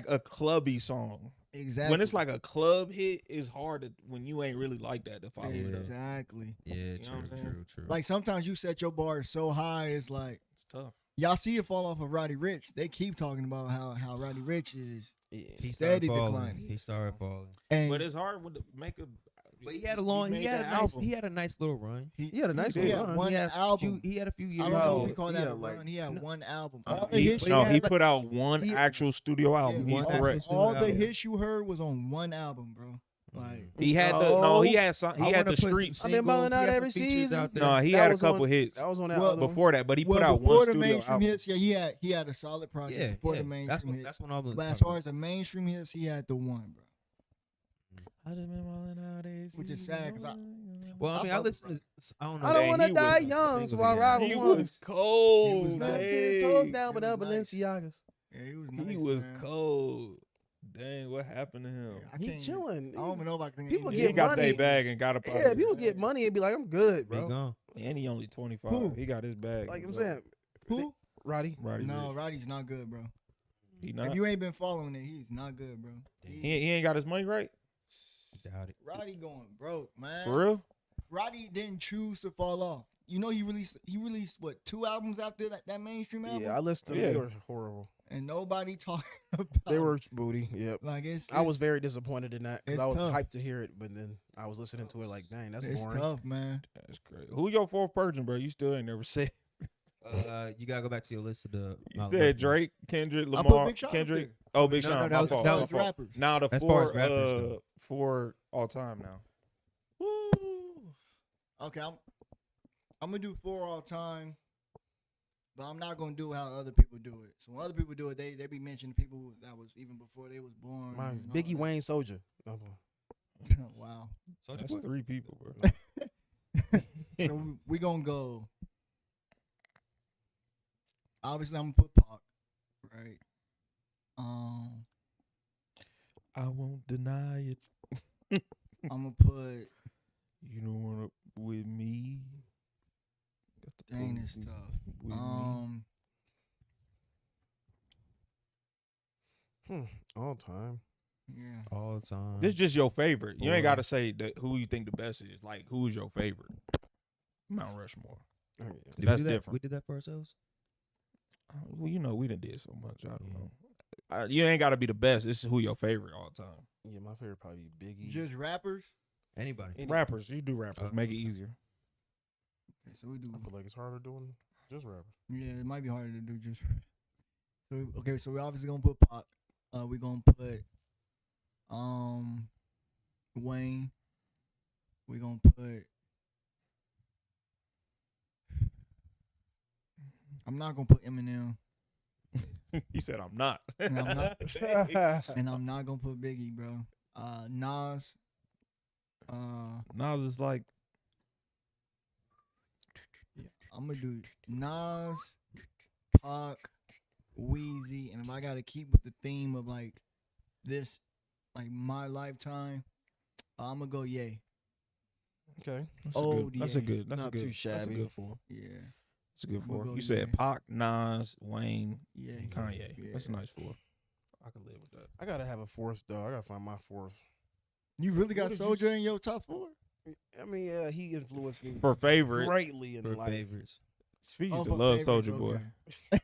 a clubby song. Exactly. When it's like a club hit, it's hard to when you ain't really like that to follow Yeah. it up. Exactly. Yeah, know what I'm saying? true. Like sometimes you set your bar so high, it's like It's tough. y'all see it fall off of Roddy Ricch. They keep talking about how Roddy Ricch is Yeah. he steady started falling. declining. He started falling. and But it's hard with make a. But he had a long. He made had a that nice. album. He had a nice little run. He had a nice he little had run. one he had album. He had a few I years. don't know if No, we call he that had a like- run. He had no. one album. Uh, All the He, hits no, you he had- put out one he- actual studio album. Yeah, He's one correct. actual- all the album. hits you heard was on one album, bro. Like He had the Oh. no. He had some. He I had wanna the put some streets. I've been balling singles. He out had every some features season. out there. No, he That had a was couple on- hits That was on that Well, other one. before that, but he put well, out before one the studio mainstream album. hits, yeah, he had a solid project Yeah, before yeah. the mainstream That's hits. that's when I was. But as far as the mainstream hits, he had the one, bro. I just been balling out every Which is sad, 'cause Well, I mean, I fuck with listen. To, I don't know. I don't Dang, want to he die was- young, so I yeah. ride He with one. was cold. He was Man, nice. dang. told down with He the was nice. Balenciagas. Yeah, he was He nice, was man. cold. Dang, what happened to him? I He can't- chilling. I don't even know if I can. People even- He get got money. their bag and got up out Yeah, of people there. get money and be like, I'm good, He bro. gone. And he only 25. Who? He got his bag. Like I'm What's saying, up? Who? Roddy. Roddy No, Ricch. Roddy's not good, bro. He If not. you ain't been following it, he's not good, bro. He ain't got his money right. Doubt it. Roddy going broke, man. For real? Roddy didn't choose to fall off. You know he released what 2 albums after that mainstream album, Yeah, I listened to them. Yeah. They were horrible. and nobody talking about. They were booty. Yep. like I was very disappointed in that because it's I was tough. hyped to hear it, but then I was listening to it like, dang, that's it's boring. tough, man. That's crazy. Who your fourth person, bro? You still ain't never said. You gotta go back to your list of the. You my said list. Drake, Kendrick, I put Lamar, Big Sean up Kendrick. there. Oh, Big No, Sean. no, that my was- fault. that my was fault. rappers. Now the As far as four, rappers go. four all time now. Woo. Okay, I'm gonna do 4 all time, but I'm not gonna do how other people do it. So when other people do it, they be mentioning people that was even before they was born. Mine's and all Biggie, that. Wayne, Soldier. Wow. Soulja That's Boy? 3 people, bro. So we gonna go. Obviously, I'm gonna put Pac, right? I won't deny it. I'm gonna put. You don't want to with me. Got the Dang, proof it's with- tough. with me. All time. Yeah. All time. This just your favorite. You ain't Boy. got to say who you think the best is. Like, who's your favorite? Mount Rushmore. Oh, yeah. Did we That's do that? different. We did that for ourselves. Well, you know, we done did so much. I don't Yeah. know. You ain't got to be the best. This is who your favorite all the time. Yeah, my favorite probably Biggie. Just rappers. Anybody? Any- Rappers. You do rappers. Make it easier. Okay, so we do. I feel like it's harder doing just rappers. Yeah, it might be harder to do just. So okay, so we're obviously gonna put Pac. We're gonna put Wayne. We're gonna put. I'm not gonna put Eminem, He said, I'm not. and I'm not, and I'm not gonna put Biggie, bro. Nas. Nas is like, I'm gonna do Nas, Pac, Weezy, and if I gotta keep with the theme of like this, like my lifetime, I'm gonna go Ye. Okay. that's Oh, a good. That's a yeah. good. That's Not a good. too That's a shabby. good four. Yeah, That's a good I'm four. gonna go You said Ye. Pac, Nas, Wayne, yeah, Kanye. Yeah. That's a nice four. I can live with that. I gotta have a fourth though. I gotta find my fourth. You really got What did you Soldier in your top 4? I mean, yeah, he influenced me For favorite, greatly in For life. favorites. Speaking Oh, to for Love favorites, Soldier Boy, okay.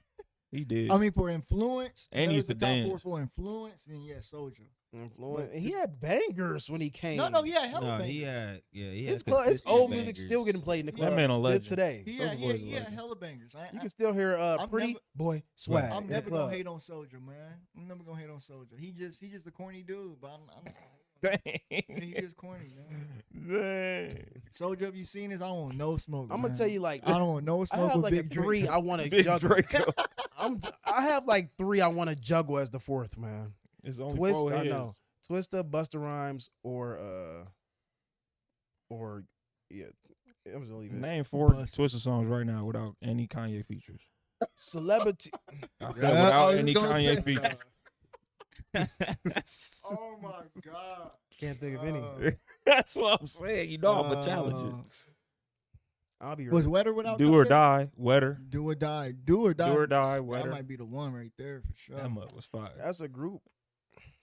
he did. I mean, for influence, And that he was used the to top 4 dance. for influence, then yeah, Soldier. Influence. He had bangers when he came. No, he had hella No, bangers. he had His consistent old bangers. music still getting played in the club. That man a legend. today. He Soulja had, Boy is a he had legend. hella bangers. You can still hear I'm Pretty never- Boy Swag. I'm in the never club. gonna hate on Soulja, man. I'm never gonna hate on Soulja. He just a corny dude, but I'm Dang. he is corny, man. Dang. Soulja, have you seen this? I don't want no smoke. I'm gonna tell you, like, I don't want no I smoke have with like a Big three Drake. I want to Big juggle. Draco. I have like three I want to juggle as the fourth, man. It's only Twist, four I heads. know. Twista, Busta Rhymes, or yeah, I'm just leaving. Name 4 Twister songs right now without any Kanye features. Celebrity. I said Yeah, I without was any gonna Kanye say- features. Oh my god. Can't think of any. That's what I'm saying. You know I'm a challenger. I'll be Was right. Wetter without Do or Kanye? die, wetter. Do or die. Do or die. Do or die, That wetter. might be the one right there for sure. That mug was fire. That's a group.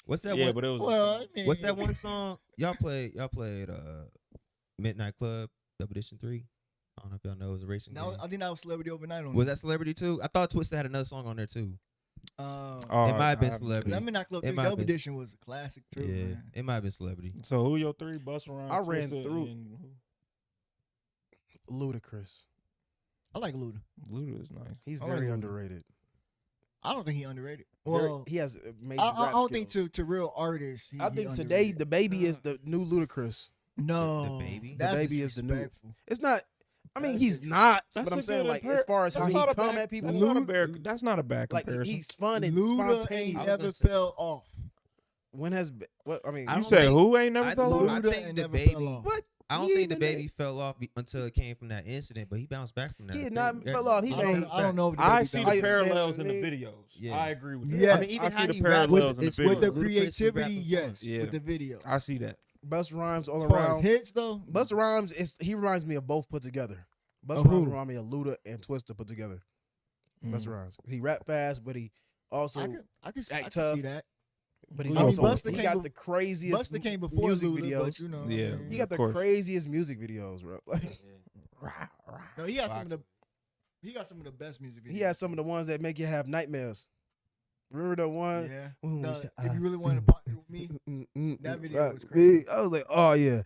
What's that Yeah, one? but it was. Well, I mean, What's that one song y'all played? Midnight Club, Double Edition 3. I don't know if y'all know it was a racing That was, game. I think that was Celebrity Overnight on Was there. that Celebrity too? I thought Twista had another song on there too. Oh, It might have been I haven't- Celebrity. That Midnight Club It 3 might have Double been. Edition was a classic too, Yeah, man. it might have been Celebrity. So who your 3? Busta Rhymes. I ran Twista, through- and Ludacris. I like Luda. Luda is nice. He's I like very Luda. underrated. I don't think he underrated. Very- Well, he has major I rap don't think skills. to real artists. I think today the baby is the new Ludacris. No, Baby? That's The Baby is the new- disrespectful. It's not. I mean, That's he's not. That's But I'm a saying, good like, compar- as far as how that's he not a come bad- at people, That's not a bad like comparison. he's fun and Luda ain't spontaneous. was never gonna say- fell off. When has what? I mean, I you don't said think- who ain't never I fell don't- off? I Luda think ain't the never Baby- fell off. what? I don't He think the even Baby fell off until it came from that incident, but he bounced back from that. He I did think. not fell off. He I made. don't know if the I Baby see fell the off. parallels in the man. videos. Yeah. I agree with that. Yes. I mean, even I see how the he rap parallels in the It's with the video. Ludacris was creativity, rapping yes. Yeah. With the video. I see that. Busta Rhymes all As far as around. hits though, Busta Rhymes he reminds me of both put together. Busta Of who? Rhymes reminds me of Luda and Twista put together. Busta Rhymes. He rap fast, but he also I can act see tough. that. but he's I mean, also Busta he came got be- the craziest Busta came before music Luda, videos. but you know, Yeah. I mean, He got the Of course. craziest music videos, bro. Like no, he got some of the. He got some of the best music videos. he has some of the ones that make you have nightmares. Remember the one? Yeah. Ooh, The, I if you really see. want to partner with me, That video Right. was crazy. I was like, oh yeah.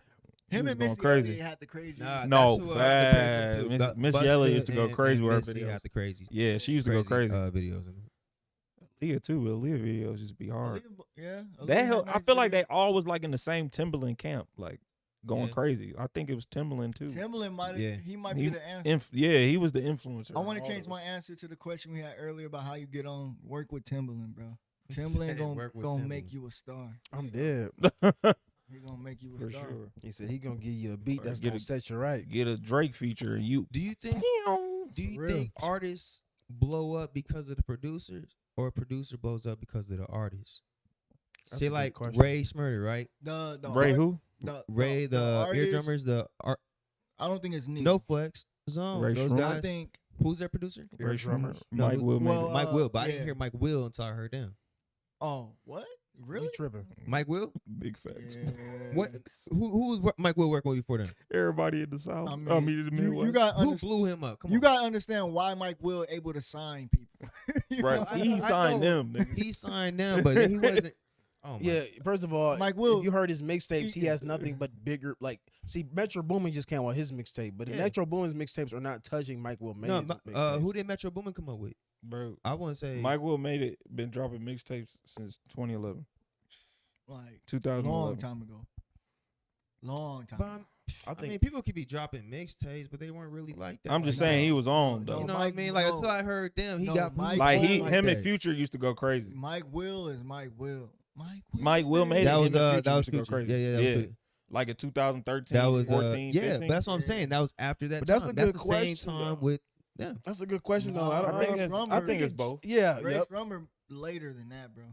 him was and going Missy crazy. Elliott had the crazy. Nah, No, that's who, bad. compared to Miss- Bu- Missy Busta Elliott used to go and- crazy and with her Missy videos. had the crazy. Yeah, she used to go crazy. Videos. Aaliyah too. Aaliyah videos used to be hard. Yeah. That Aaliyah had I nice feel like videos. they all was like in the same Timberland camp, like going Yeah. crazy. I think it was Timberland too. Timberland might have. Yeah. He might He- be the answer. Yeah, he was the influencer. I want to All change of my answer to the question we had earlier about how you get on work with Timberland, bro. Timberland said work with gonna Timberland. make you a star. I'm dead. us. He gonna make you a For star. sure. He said he gonna give you a beat Or that's get gonna a- set you right. Get a Drake feature and you. Do you think? Do you Real. think artists blow up because of the producers, or a producer blows up because of the artist? That's a Say good like question. Ray Smurder, right? The Ray art- who? Ray, the artist, eardrummers, the art, I don't think it's neat. No Flex, Zone. Ray Those Schroeder. guys. I think Who's their producer? Ray drummers. Shrummer. No, Mike who- Will made well, it. Mike Will, but I yeah. didn't hear Mike Will until I heard them. what? You Really? tripping? Mike Will? Big facts. Yeah. What? Who was Mike Will working with before them? Everybody in the South. I I mean, mean, the you Midwest. got Who blew him up? Come you on. gotta understand why Mike Will able to sign people. You Right. know? He I signed know. them. Nigga. He signed them, but then he wasn't. Oh my. Yeah. First of all, Mike Will- if you heard his mixtapes, he he- has nothing but bigger. Like, see, Metro Boomin just came out his mixtape, but the Yeah. Metro Boomin's mixtapes are not touching Mike Will No, Mays' mixtapes. who did Metro Boomin come up with? Bro, I want to say Mike Will made it. Been dropping mixtapes since 2011. Like 2011. long time ago. Long time. But ago. I I mean, think people could be dropping mixtapes, but they weren't really like that. I'm just Like, saying he was on No, though. You know Mike- what I mean? Like no. until I heard them, he No, got Mike Like Will he, like him and that. Future used to go crazy. Mike Will is Mike Will. Mike Will made That it. was Him and Future that was used to go Future. crazy. Yeah, yeah, that was Future. Like in 2013, That was 14, yeah. 15. But that's what I'm saying. That was after that. But that's time. a good the question, Same time though. with yeah. that's a good question though. No, I don't. I think know. it's, Drummer- I think it's both. Yeah. Ray Yep. Drummer later than that, bro.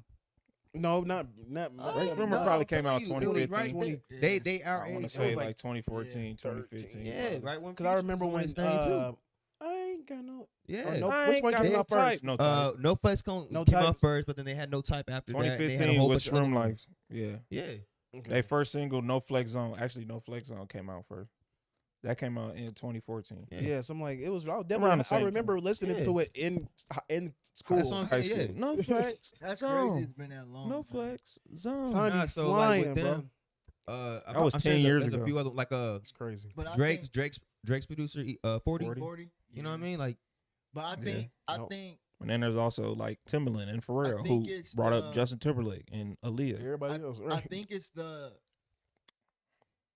No, not. Ray Drummer No, probably I'm came out telling you, 2015. Right? Yeah. They are I want to age. say was like like 2014, 13. 2015. Yeah, probably. right. When Because I Future remember was on when his thing, too. I ain't got no. Yeah. or no I which ain't one got came no out type. first? No type. No Flex came No out Types? first, but then they had No Type after that. They had a 2015 whole was bunch of other Shroom ones. Life. Yeah. Yeah. Okay. They first single, No Flex Zone. Actually, No Flex Zone came out first. That came out in 2014. Yeah, something like it was. I Around definitely. the same remember listening Yeah. to it in school. That's what I'm High saying. school. Yeah. No flex. That's zone. crazy. It's been that long. No man. flex. Zone. Time Nah, be so flying, like with bro. them, That was 10 years there's ago. a few other like It's crazy. But I Drake's think Drake's producer 40. 40. You know what I mean? Like But I Yeah. think Nope. And then there's also like Timbaland and Pharrell who think it's brought up the- Justin Timberlake and Aaliyah. Everybody else, I right? think it's the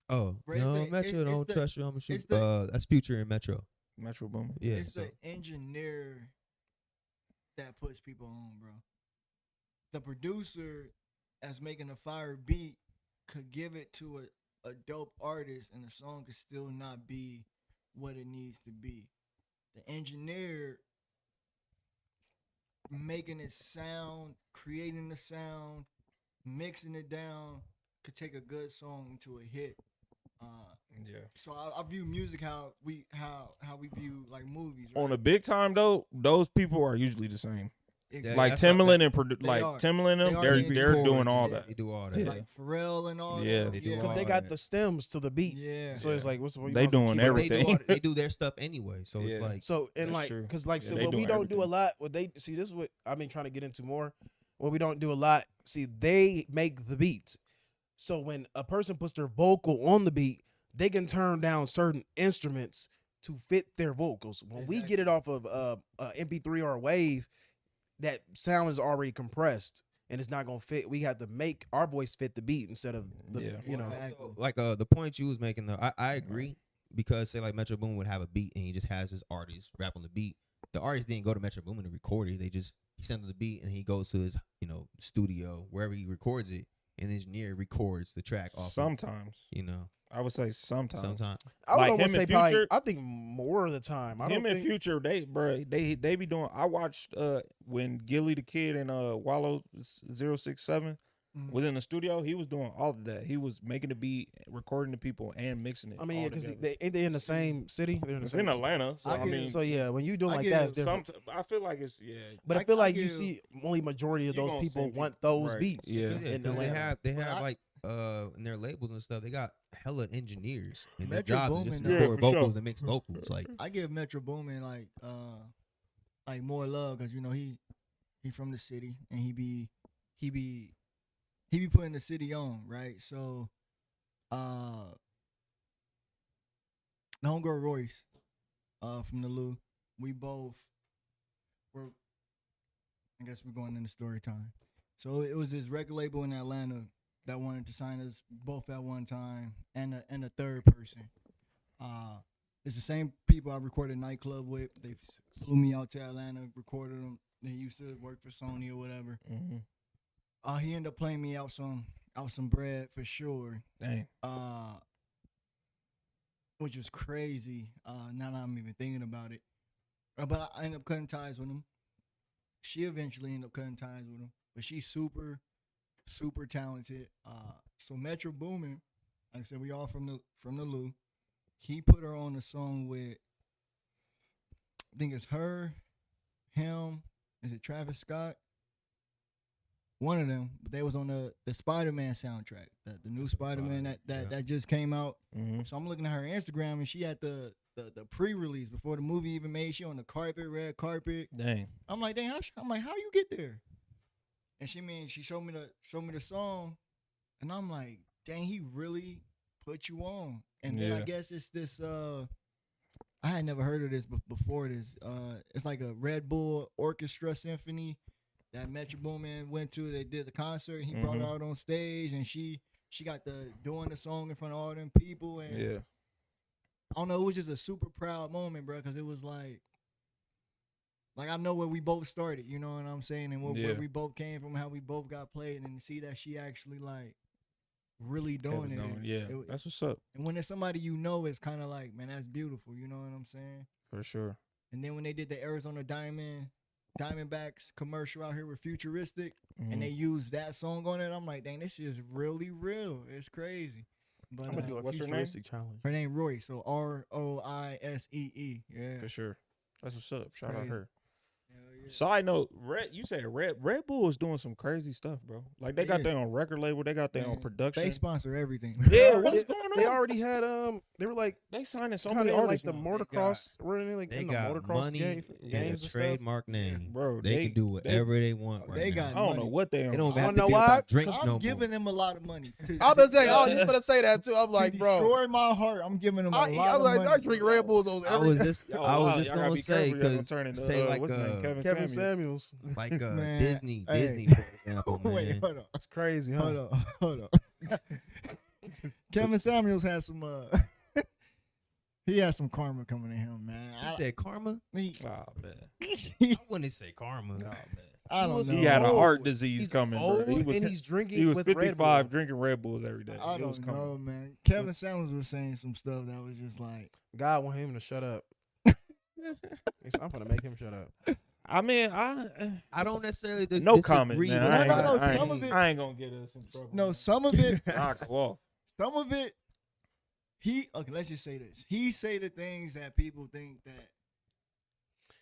oh Bro, it's no, the- Metro it's don't the- trust you. I'm gonna shoot. it's the- That's Future and Metro. Metro Boomin. Yeah. it's So the engineer that puts people on, bro. The producer that's making a fire beat could give it to a dope artist and the song could still not be what it needs to be. The engineer making it sound, creating the sound, mixing it down could take a good song into a hit. Yeah. So I view music how we view like movies. On right? a big time though, those people are usually the same. Exactly. Like that's what- Timbaland and They like are. Timbaland They them, are they're the they're engineers, doing all yeah, that. They do all that. Yeah. like Pharrell and all Yeah. that. They do yeah. all Because they that. got the stems to the beats. Yeah. So it's like, what's what you They call doing some But keyboard- they do, everything. they do their stuff anyway. So Yeah. it's like So and That's like, true. because like, Yeah, so they what we doing don't do a everything. lot. What they see, this is what I've been trying to get into more. What we don't do a lot. See, they make the beats. So when a person puts their vocal on the beat, they can turn down certain instruments to fit their vocals. When we get it off of MP3 or a wave, that sound is already compressed and it's not gonna fit. We have to make our voice fit the beat instead of the, Yeah. you know. Exactly. like the point you was making though, I agree because say like Metro Boomin would have a beat and he just has his artist rap on the beat. The artist didn't go to Metro Boomin to record it. He sent him the beat and he goes to his studio wherever he records it and the engineer records the track off. Sometimes. Of, I would say sometimes. I would Like almost him say and probably. Future- I think more of the time. I Him don't and think. Future, they be doing. I watched when Gilly the Kid and Wallow 067 was in the studio. He was doing all of that. He was making the beat, recording the people, and mixing it. I mean, all yeah, because together. ain't they in the same city? They're in the It's same in Atlanta, so I I, get it. mean, So yeah, when you do I like get that, it. it's different. I feel like it's But I I- feel I like you give- see only majority of You those gonna people see want people- those right. beats. Yeah. yeah, in 'cause they Atlanta. have But I- like in their labels and stuff. They got hella engineers and their Metro job is just to Boomin, though. record Yeah, for vocals sure. and mix vocals. Like I give Metro Boomin like more love because he from the city and he be putting the city on, right? So the homegirl Royce from the Lou, we both were, I guess we're going into story time. So it was this record label in Atlanta that wanted to sign us both at one time and a third person. It's the same people I recorded Nightclub with. They flew me out to Atlanta, recorded them. They used to work for Sony or whatever. He ended up playing me out some bread for sure. dang. Which was crazy. Now that I'm even thinking about it. But I ended up cutting ties with him. She eventually ended up cutting ties with him. But she's super, super talented. So Metro Boomin, like I said, we all from the Lou. He put her on a song with, I think it's her, him, is it Travis Scott? One of them, but they was on the Spider-Man soundtrack, the new Spider-Man that just came out. So I'm looking at her Instagram and she had the pre-release before the movie even made. She on the carpet, red carpet. Dang. I'm like, dang, how you get there? And she showed me the song, and I'm like, dang, he really put you on. And then I Yeah. guess it's this. I had never heard of this before this. It's like a Red Bull Orchestra Symphony that Metro Boomin went to. They did the concert. He brought her out on stage, and she got doing the song in front of all them people. And Yeah. I don't know, it was just a super proud moment, bro, because it was like I know where we both started, you know what I'm saying, and where we both came from, how we both got played, and to see that she actually like really doing Kept it. going. and Yeah. it- That's what's up. and when it's somebody you know, it's kind of like, man, that's beautiful, you know what I'm saying? For sure. And then when they did the Arizona Diamondbacks commercial out here with Futuristic, Mm-hmm. and they used that song on it, I'm like, dang, this shit is really real. It's crazy. But I'm gonna do a what's her name? futuristic challenge. her name Royce, so Roisee. Yeah. For sure. That's what's up. Shout out Crazy. her. Hell Side note, you said Red Bull is doing some crazy stuff, bro. Like they got their own record label, they got their own production. They sponsor everything. Yeah, what's going on? They already had they were like they signing so kinda many in artists. like the now. motocross, like They in the got motocross money games and and a stuff. trademark name, Bro, they can do whatever they want. Right they now. got I don't know what they They on. don't I have don't to know be why, about drinks I'm no giving more. them a lot of money. I was gonna say, oh, you gonna say that too. I'm like, bro, destroy my heart. I'm giving them a lot I'm of like, money. I drink Red Bulls I every was day. just Yo, gonna y'all gotta be say careful, y'all gonna because turn into, say like what's his name? Kevin Samuels. like Man, Disney, hey. for example, man. Wait, hold on. It's crazy, huh? Hold on. Kevin Samuels has some. He has some karma coming to him, man. You said karma? Oh man, I wouldn't say karma. oh man. I don't know. He had a old. heart disease He's coming, old bro. and he's drinking He was with 55 Red Bull. drinking Red Bulls every day. I It was don't coming. know, man. Kevin Samuels was saying some stuff that was just like, God want him to shut up. I'm gonna make him shut up. I mean, I don't necessarily no comment, disagree, man. but I ain't, No, gonna- no, I some ain't- of it- I ain't gonna get us in trouble. no, some of it, Knock off. some of it, okay, let's just say this. He say the things that people think that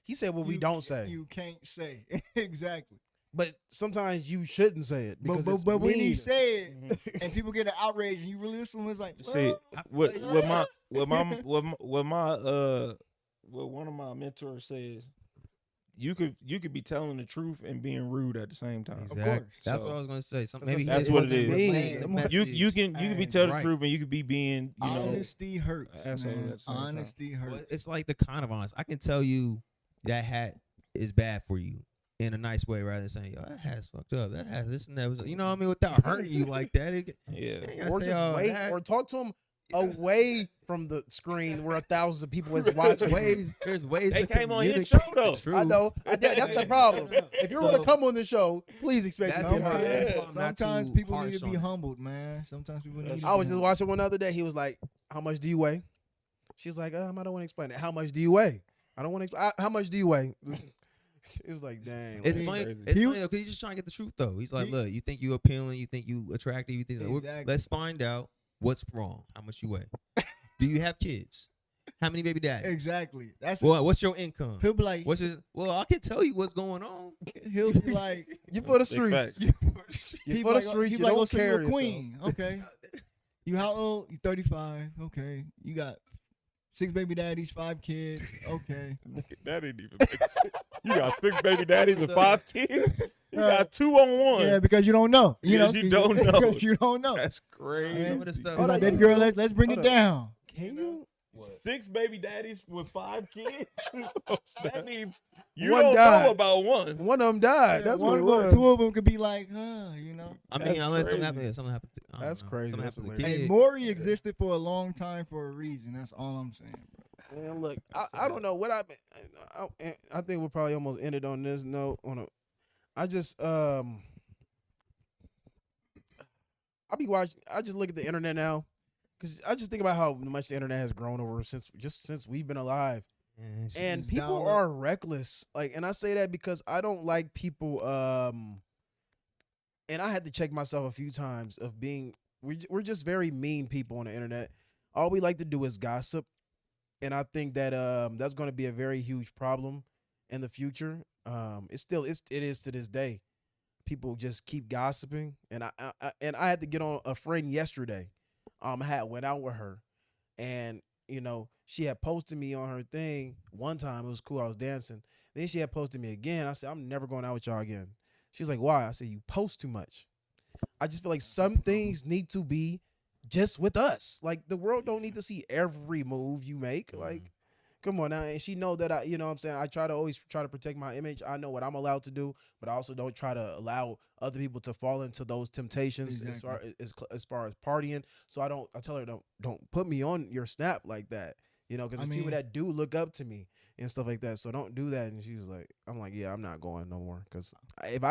He said what we you don't ca- say, You can't say. Exactly. but sometimes you shouldn't say it because it's But when he mean. say it and people get an outrage and you really listen to him, it's like, See, well, with one of my mentors says, you could be telling the truth and being rude at the same time. Of Exactly. course. That's So- what I was gonna say. That's Maybe That's he what it wasn't is. relaying the You You can message. be telling Right. the truth and you could be being honesty hurts, asshole man. at the same time. Honesty hurts. Well, it's like the kind of honest. I can tell you that hat is bad for you in a nice way, rather than saying, "Yo, that hat's fucked up. That hat, this and that was," you know what I mean, without hurting you like that. Yeah. or just wait, or talk to him away from the screen where thousands of people is watching. There's ways. They to came on your communicate show, though. the truth. I know. That's the problem. If you're So- gonna come on the show, please expect to That's get why hurt. I'm not Sometimes too people need harsh to be on it. humbled, man. Sometimes people need to be I was just humbled. watching one other day. He was like, "How much do you weigh?" She's like, I don't want to explain it. How much do you weigh? I don't want to. How much do you weigh? It was like, dang. It's Crazy. funny, Crazy. it's funny though, because he's just trying to get the truth though. He's like, He- look, you think you appealing, you think you attractive, you think Exactly. let's find out what's wrong. How much you weigh? Do you have kids? How many baby daddies? Exactly. That's Well, what's your income? he'll be like, What's his? Well, I can tell you what's going on. he'll be like, You for the Big streets. facts. You he for the like, streets. he You like, oh, don't so you care a queen. Okay. You how old? You 35. Okay. You got 6 baby daddies, 5 kids. Okay. That didn't even make sense. You got 6 baby daddies and 5 kids. You got 2 on 1. Yeah, because you don't know. You Yes, know, you don't know. you don't know. That's crazy. Some of the stuff. He's like, that girl, let's bring it Hold on. down. Can you? 6 baby daddies with 5 kids. That means you One don't died. know about one. One of them died. Yeah, That's one what it of them- was. 2 of them could be like, you know. I mean, That's unless crazy. something happened to. I don't That's know. crazy. Something That's happened to the Hey, kid. Maury existed for a long time for a reason. That's all I'm saying, bro. Man, look, I don't know what I think we'll probably almost ended on this note. I just I be watching. I just look at the internet now, because I just think about how much the internet has grown over since we've been alive, and just people download- are reckless. Like, and I say that because I don't like people. And I had to check myself a few times of being. We're just very mean people on the internet. All we like to do is gossip. And I think that that's going to be a very huge problem in the future. It is to this day. People just keep gossiping, and I had to get on a friend yesterday. I had went out with her, and she had posted me on her thing one time. It was cool. I was dancing. Then she had posted me again. I said, I'm never going out with y'all again. She's like, why? I said, you post too much. I just feel like some things need to be just with us. Like, the world don't need to see every move you make. Like, come on now. And she know that what I'm saying, I always try to protect my image. I know what I'm allowed to do, but I also don't try to allow other people to fall into those temptations Exactly. as far as partying. So I tell her, don't put me on your snap like that. Because there's people that do look up to me and stuff like that. So don't do that. And she was like, I'm like, yeah, I'm not going no more. Because if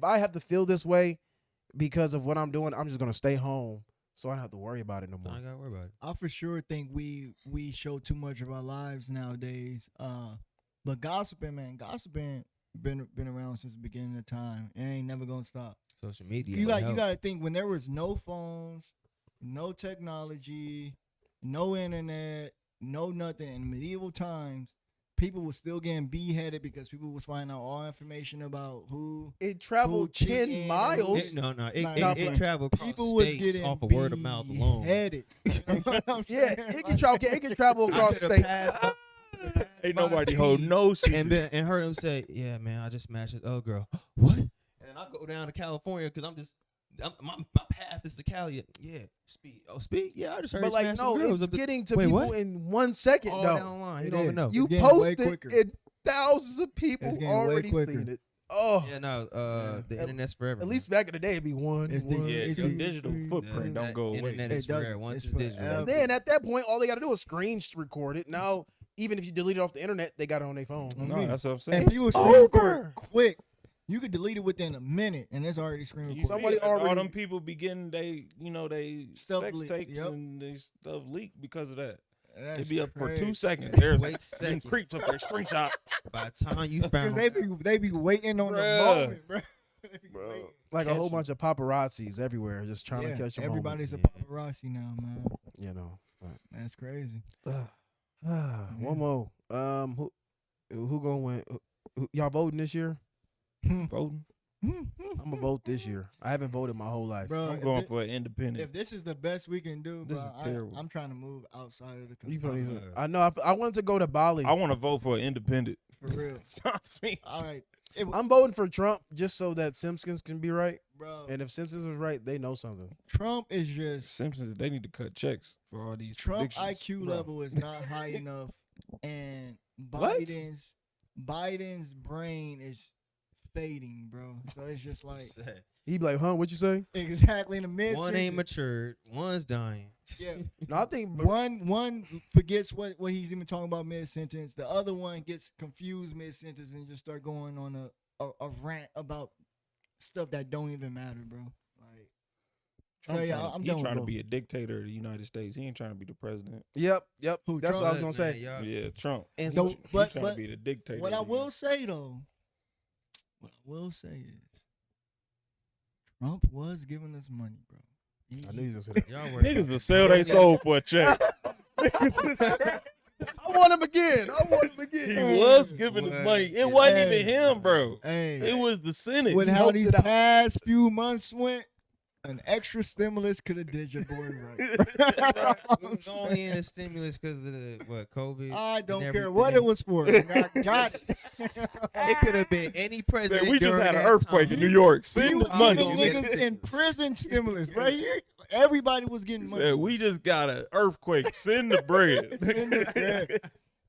I have to feel this way because of what I'm doing, I'm just gonna stay home. So I don't have to worry about it no more. I gotta worry about it. I for sure think we show too much of our lives nowadays. But gossiping been around since the beginning of time. It ain't never gonna stop. Social media. You gotta think, when there was no phones, no technology, no internet, no nothing in medieval times, people were still getting beheaded because people was finding out all information about who. It traveled 10 miles. It traveled across People was states getting off of word of mouth alone. beheaded. You know what I'm Yeah, saying? it can travel across state. Ain't nobody hold no secret. And heard him say, "Yeah, man, I just smashed this other girl." What? And then I go down to California because my path is to Cali. Yeah, speed. Oh, speed. Yeah, I just heard. But like, smash no, some girls it's up the- getting to Wait, people what? in 1 second, All though. down the line. You It don't even is. know. You It's getting way post it, quicker. and thousands of people It's getting way already quicker. seen it. Oh, Yeah, no. The internet's forever. at least back in the day, it'd be one. It's the- one. Yeah, It your be- digital footprint don't go away. Internet is It doesn't. forever. Once It's it's digital. forever. And then at that point, all they got to do is screen record it. Now, even if you delete it off the internet, they got it on their phone. No, that's what I'm saying. And people It's screen record over. quick. You could delete it within a minute, and it's already screen You recorded. Somebody see it, all already- them people be getting they Stuff sex leaked, tapes yep. and they stuff leaked because of that. That's It'd be up for 2 crazy. seconds. There's Wait them second. creeps up there, screenshot. By the time you 'Cause found they be waiting on the Bruh. moment, bro. They be Bro, waiting. like a Catch whole 'em. bunch of paparazzis everywhere, just trying to catch a everybody's moment. a paparazzi now, man. You know. That's crazy. One more. Who gonna win? Y'all voting this year? Voting. I'm gonna vote this year. I haven't voted my whole life. Bro, I'm going for an independent. if this is the best we can do, This bro, is terrible. I'm trying to move outside of the You country. feel me? I know. I wanted to go to Bali. I want to vote for an independent. For real. All right. I'm voting for Trump just so that Simpsons can be right. Bro, And if Simpsons was right, they know something. Trump is just Simpsons, they need to cut checks for all these Trump predictions. IQ bro. level is not high enough, and What? Biden's brain is fading, bro. So it's just like He be like, huh? What you say? exactly in the mid. one ain't matured, one's dying. Yeah, No, I think one forgets what he's even talking about mid sentence. The other one gets confused mid sentence and just start going on a rant about stuff that don't even matter, bro. Like, so yeah, I'm He's done with trying to both. be a dictator of the United States. He ain't trying to be the president. Yep. Who, That's Trump? what I was gonna say. Man, y'all- Yeah, Trump. And No, so, but He's trying to be the dictator. what of I the will say though, is Trump was giving us money, bro. I knew you was gonna say that. Y'all worry Niggas about will it. sell their soul for a check. I want him again. He was giving us money. It wasn't even him, bro. Hey, It was the Senate. with he how helped these it out. past few months went, an extra stimulus could have did your boy right. We was only in a stimulus because of the COVID. I don't and care what it everything. was for. I got it. It could have been any president. Man, we just during had an that earthquake time. in New York. He Send was the money. giving gonna get niggas it. in prison stimulus right here. Everybody was getting money. Said, we just got an earthquake. Send the bread. Send the bread.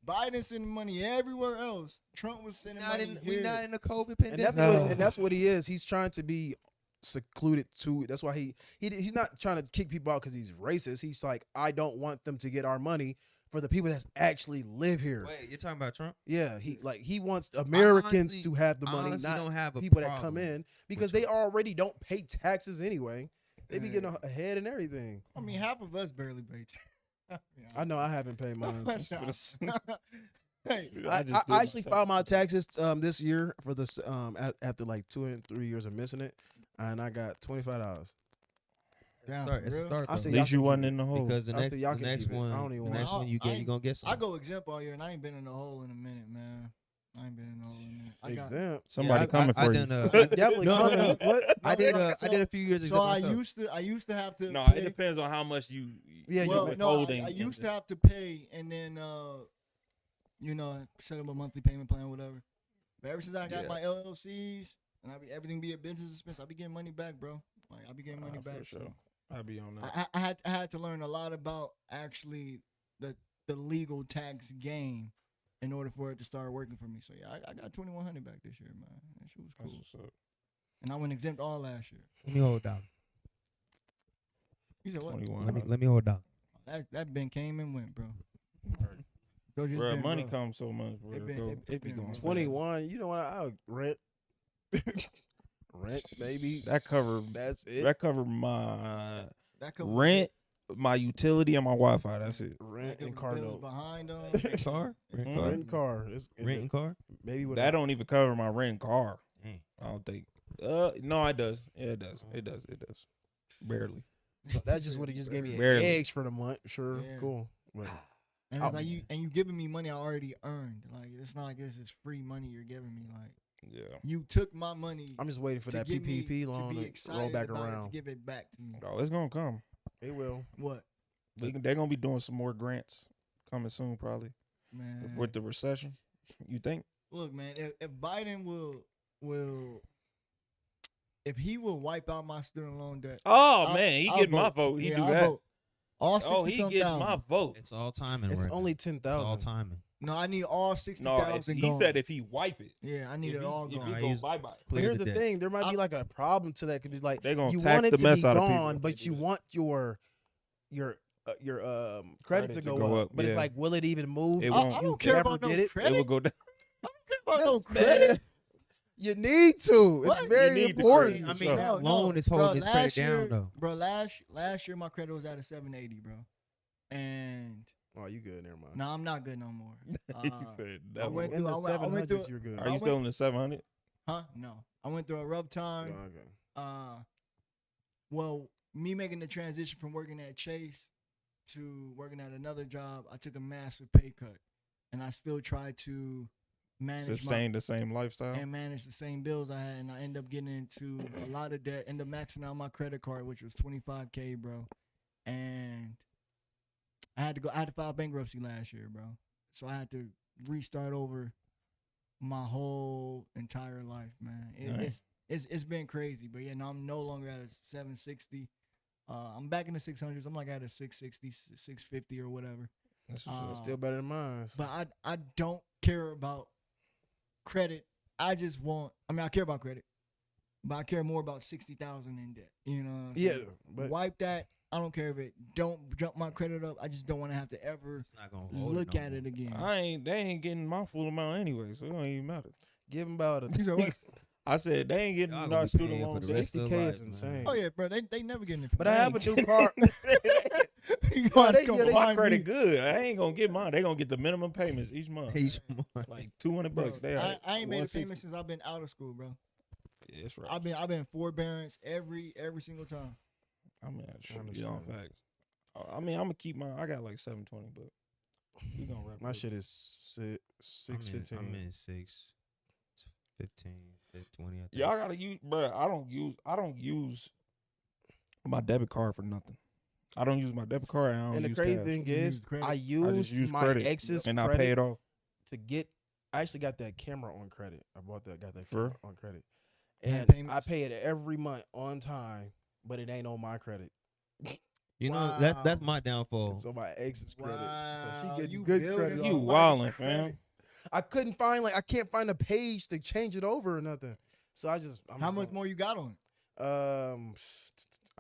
Biden sending money everywhere else. Trump was sending money We're here. not in a COVID And pandemic. that's what he is. He's trying to be secluded too. That's why he's not trying to kick people out because he's racist. He's like, I don't want them to get our money for the people that actually live here. Wait, you're talking about Trump? Yeah, he wants Americans honestly- to have the I money, honestly not don't have a people that come problem in because with they already don't pay taxes anyway. They be getting ahead and everything. I mean, half of us barely paid. I know I haven't paid mine. Hey, I just did actually my filed my taxes this year for this after like 2 and 3 years of missing it, and I got $25. damn, It's a real? start, I though. see At y'all least you can wasn't keep in the hole. Because the I next, said y'all the can next keep it. one, I don't even the want next it. one you I gonna get some. I go exempt all year, and I ain't been in the hole in a minute, man. I ain't been in the hole in a minute. I got. Damn. Somebody coming for you. Definitely No, coming. no. What? I did So- a few years ago. So I myself. used to have to. No, pay, it depends on how much you. Yeah, you Well, no, withholding. I used to have to pay, and then set up a monthly payment plan, or whatever. But ever since I got Yeah. my LLCs and everything be a business expense, I be getting money back, bro. Like I be getting money For back. sure. So I'll be on that. I had to learn a lot about actually the legal tax game in order for it to start working for me. So yeah, I got 2,100 back this year, man. That shit was That's cool. what's up. And I went exempt all last year. Let me hold down. You said what? 21. Let me hold down. That Ben came and went, bro. So just Bro, been, money bro. comes so much, bro. It been- Go- it it be been going fast. 21. You know what? I'll rent. Rent, baby. That cover. That's it. That cover my That could rent, my utility, and my Wi-Fi. That's it. Rent that and could car bills note. behind them. Rent car? Rent car? Rent car. Renting car? Maybe with That don't even cover my rent car. Dang. I don't think. No, it does. Yeah, it does. It does. It does. Barely. So that just would have just gave me Barely. eggs for the month. Sure, Yeah. cool. But And it's like you giving me money I already earned. Like it's not like this is free money you're giving me. Like you took my money. I'm just waiting for that PPP loan to roll back around. To give it back to me. Oh, it's gonna come. It will. What? They're gonna be doing some more grants coming soon, probably. Man, with the recession, you think? Look, man, if Biden will if he will wipe out my student loan debt. Oh man, he get my vote. He do I'll that. Vote. All 60 he get my vote. It's all timing. It's right only now. 10,000. It's all timing. No, I need all 60,000 No, gone. he said if he wipe it. Yeah, I need it all If gone. he go bye-bye. But here's the thing: there might be like a problem to that because like they gonna you tax want it the to mess be out of gone, people. but you want your credit to go up. But it's like, will it even move? It I won't. don't care about no It credit. will go down. I don't care about no credit. You need to. What? It's very You need the important. credit. I mean, that loan is holding this credit down, though. Bro, last year my credit was at a 780, bro. And Oh, you good? Never mind. no, I'm not good no more. He said I that went one. In the through- I went through- 700s, you're good. Are you still in the 700? Huh? No. I went through a rough time. Oh, okay. Well, me making the transition from working at Chase to working at another job, I took a massive pay cut, and I still tried to manage Sustain the same lifestyle. and manage the same bills I had, and I ended up getting into a lot of debt. Ended up maxing out my credit card, which was $25K, bro, and I had to file bankruptcy last year, bro. So I had to restart over my whole entire life, man. It's been crazy, but yeah, no, I'm no longer at a 760. I'm back in the 600s. I'm like at a 660, 650 or whatever. That's what's up. Still better than mine. But I don't care about credit. I just want. I mean, I care about credit, but I care more about 60,000 in debt. You know? What I'm saying? but Wipe that. I don't care if it don't jump my credit up. I just don't want to have to ever look at it again. They ain't getting my full amount anyway, so it don't even matter. give them about You said what? I said they ain't getting Y'all our gonna be student paying for loan the debt. rest of 60K their is life, insane. man. Oh yeah, bro. They never getting it. From But I me. have a new car. You gotta come they- My find credit me. good. I ain't gonna get mine. They gonna get the minimum payments each month. Each month. Like $200. Bro, They I ain't made a 160. payment since I've been out of school, bro. Yeah, that's right. I've been forbearance every single time. I mean, I should be understand. on facts. I mean, I'm gonna keep mine. I got like 720, but we gonna wrap. My it up. shit is 615. I'm in 615, 20. I think. Y'all gotta use, bro. I don't use my debit card for nothing. I don't use my debit card. And I don't And the use crazy cash. thing You is, use credit? I I just used use my credit, ex's and I credit pay it off. to get. I actually got that camera on credit. I got that For? camera on credit, You had and I payments? pay it every month on time, but it ain't on my credit. You know, Wow. that's my downfall. It's on my ex's credit. So Wow, she getting you good building credit. on You off my wildin', credit. fam. I couldn't find I can't find a page to change it over or nothing. So I'm How just much more you got on?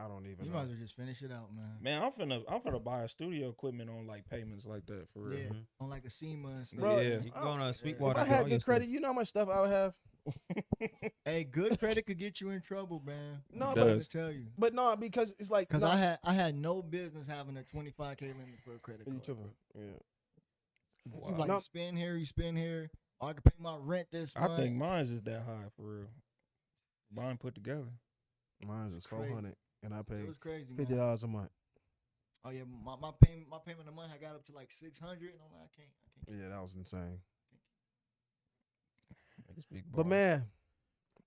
I don't even You know. might as well just finish it out, man. Man, I'm finna buy a studio equipment on like payments like that for real. Yeah, on like a SEMA and stuff. Bro, Yeah. You can go on if Sweetwater. I and get all had your good credit, you know how much stuff I would have. Hey, good credit could get you in trouble, man. No, I'm but- trying to tell you. But no, because it's like Because no, I had no business having a 25K limit for a credit you card. tripping. Yeah. You like No. you spend here, you spend here. Oh, I can pay my rent this I month. think mine's is that high for real. Mine put together. Mine's is Crazy. 400, and I pay It was crazy, $50 man. a month. Oh yeah, my payment a month I got up to like 600, and I'm like, I can't. Yeah, that was insane. Niggas big But ball. man,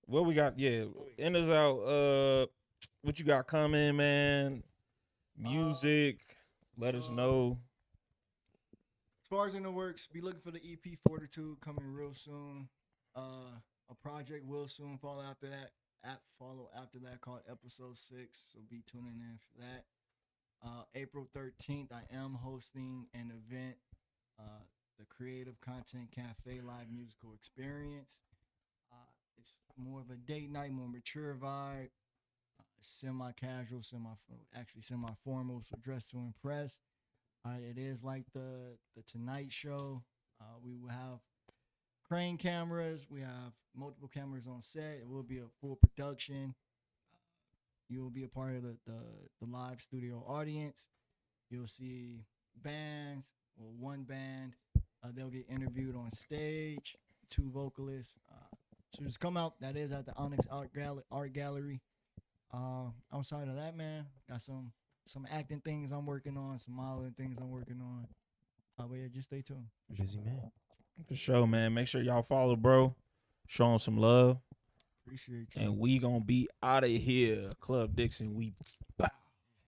What we got? Yeah, end us out. What you got coming, man? Music. Let us know. As far as in the works, be looking for the EP Fortitude coming real soon. A project will soon follow after that. Follow after that called Episode 6. So be tuning in for that. April 13th, I am hosting an event, the Creative Content Cafe Live Musical Experience. It's more of a date night, more mature vibe, semi-casual, semi-formal, so dress to impress. It is like the Tonight Show. We will have crane cameras. We have multiple cameras on set. It will be a full production. You will be a part of the live studio audience. You'll see bands, or one band. They'll get interviewed on stage. 2 vocalists. So just come out. That is at the Onyx Art Gallery. Outside of that, man, got some acting things I'm working on, some modeling things I'm working on. But yeah, just stay tuned. Busy man. For sure, man. Make sure y'all follow, bro. Show him some love. Appreciate you. And we gonna be out of here. Club Dixon, we bow.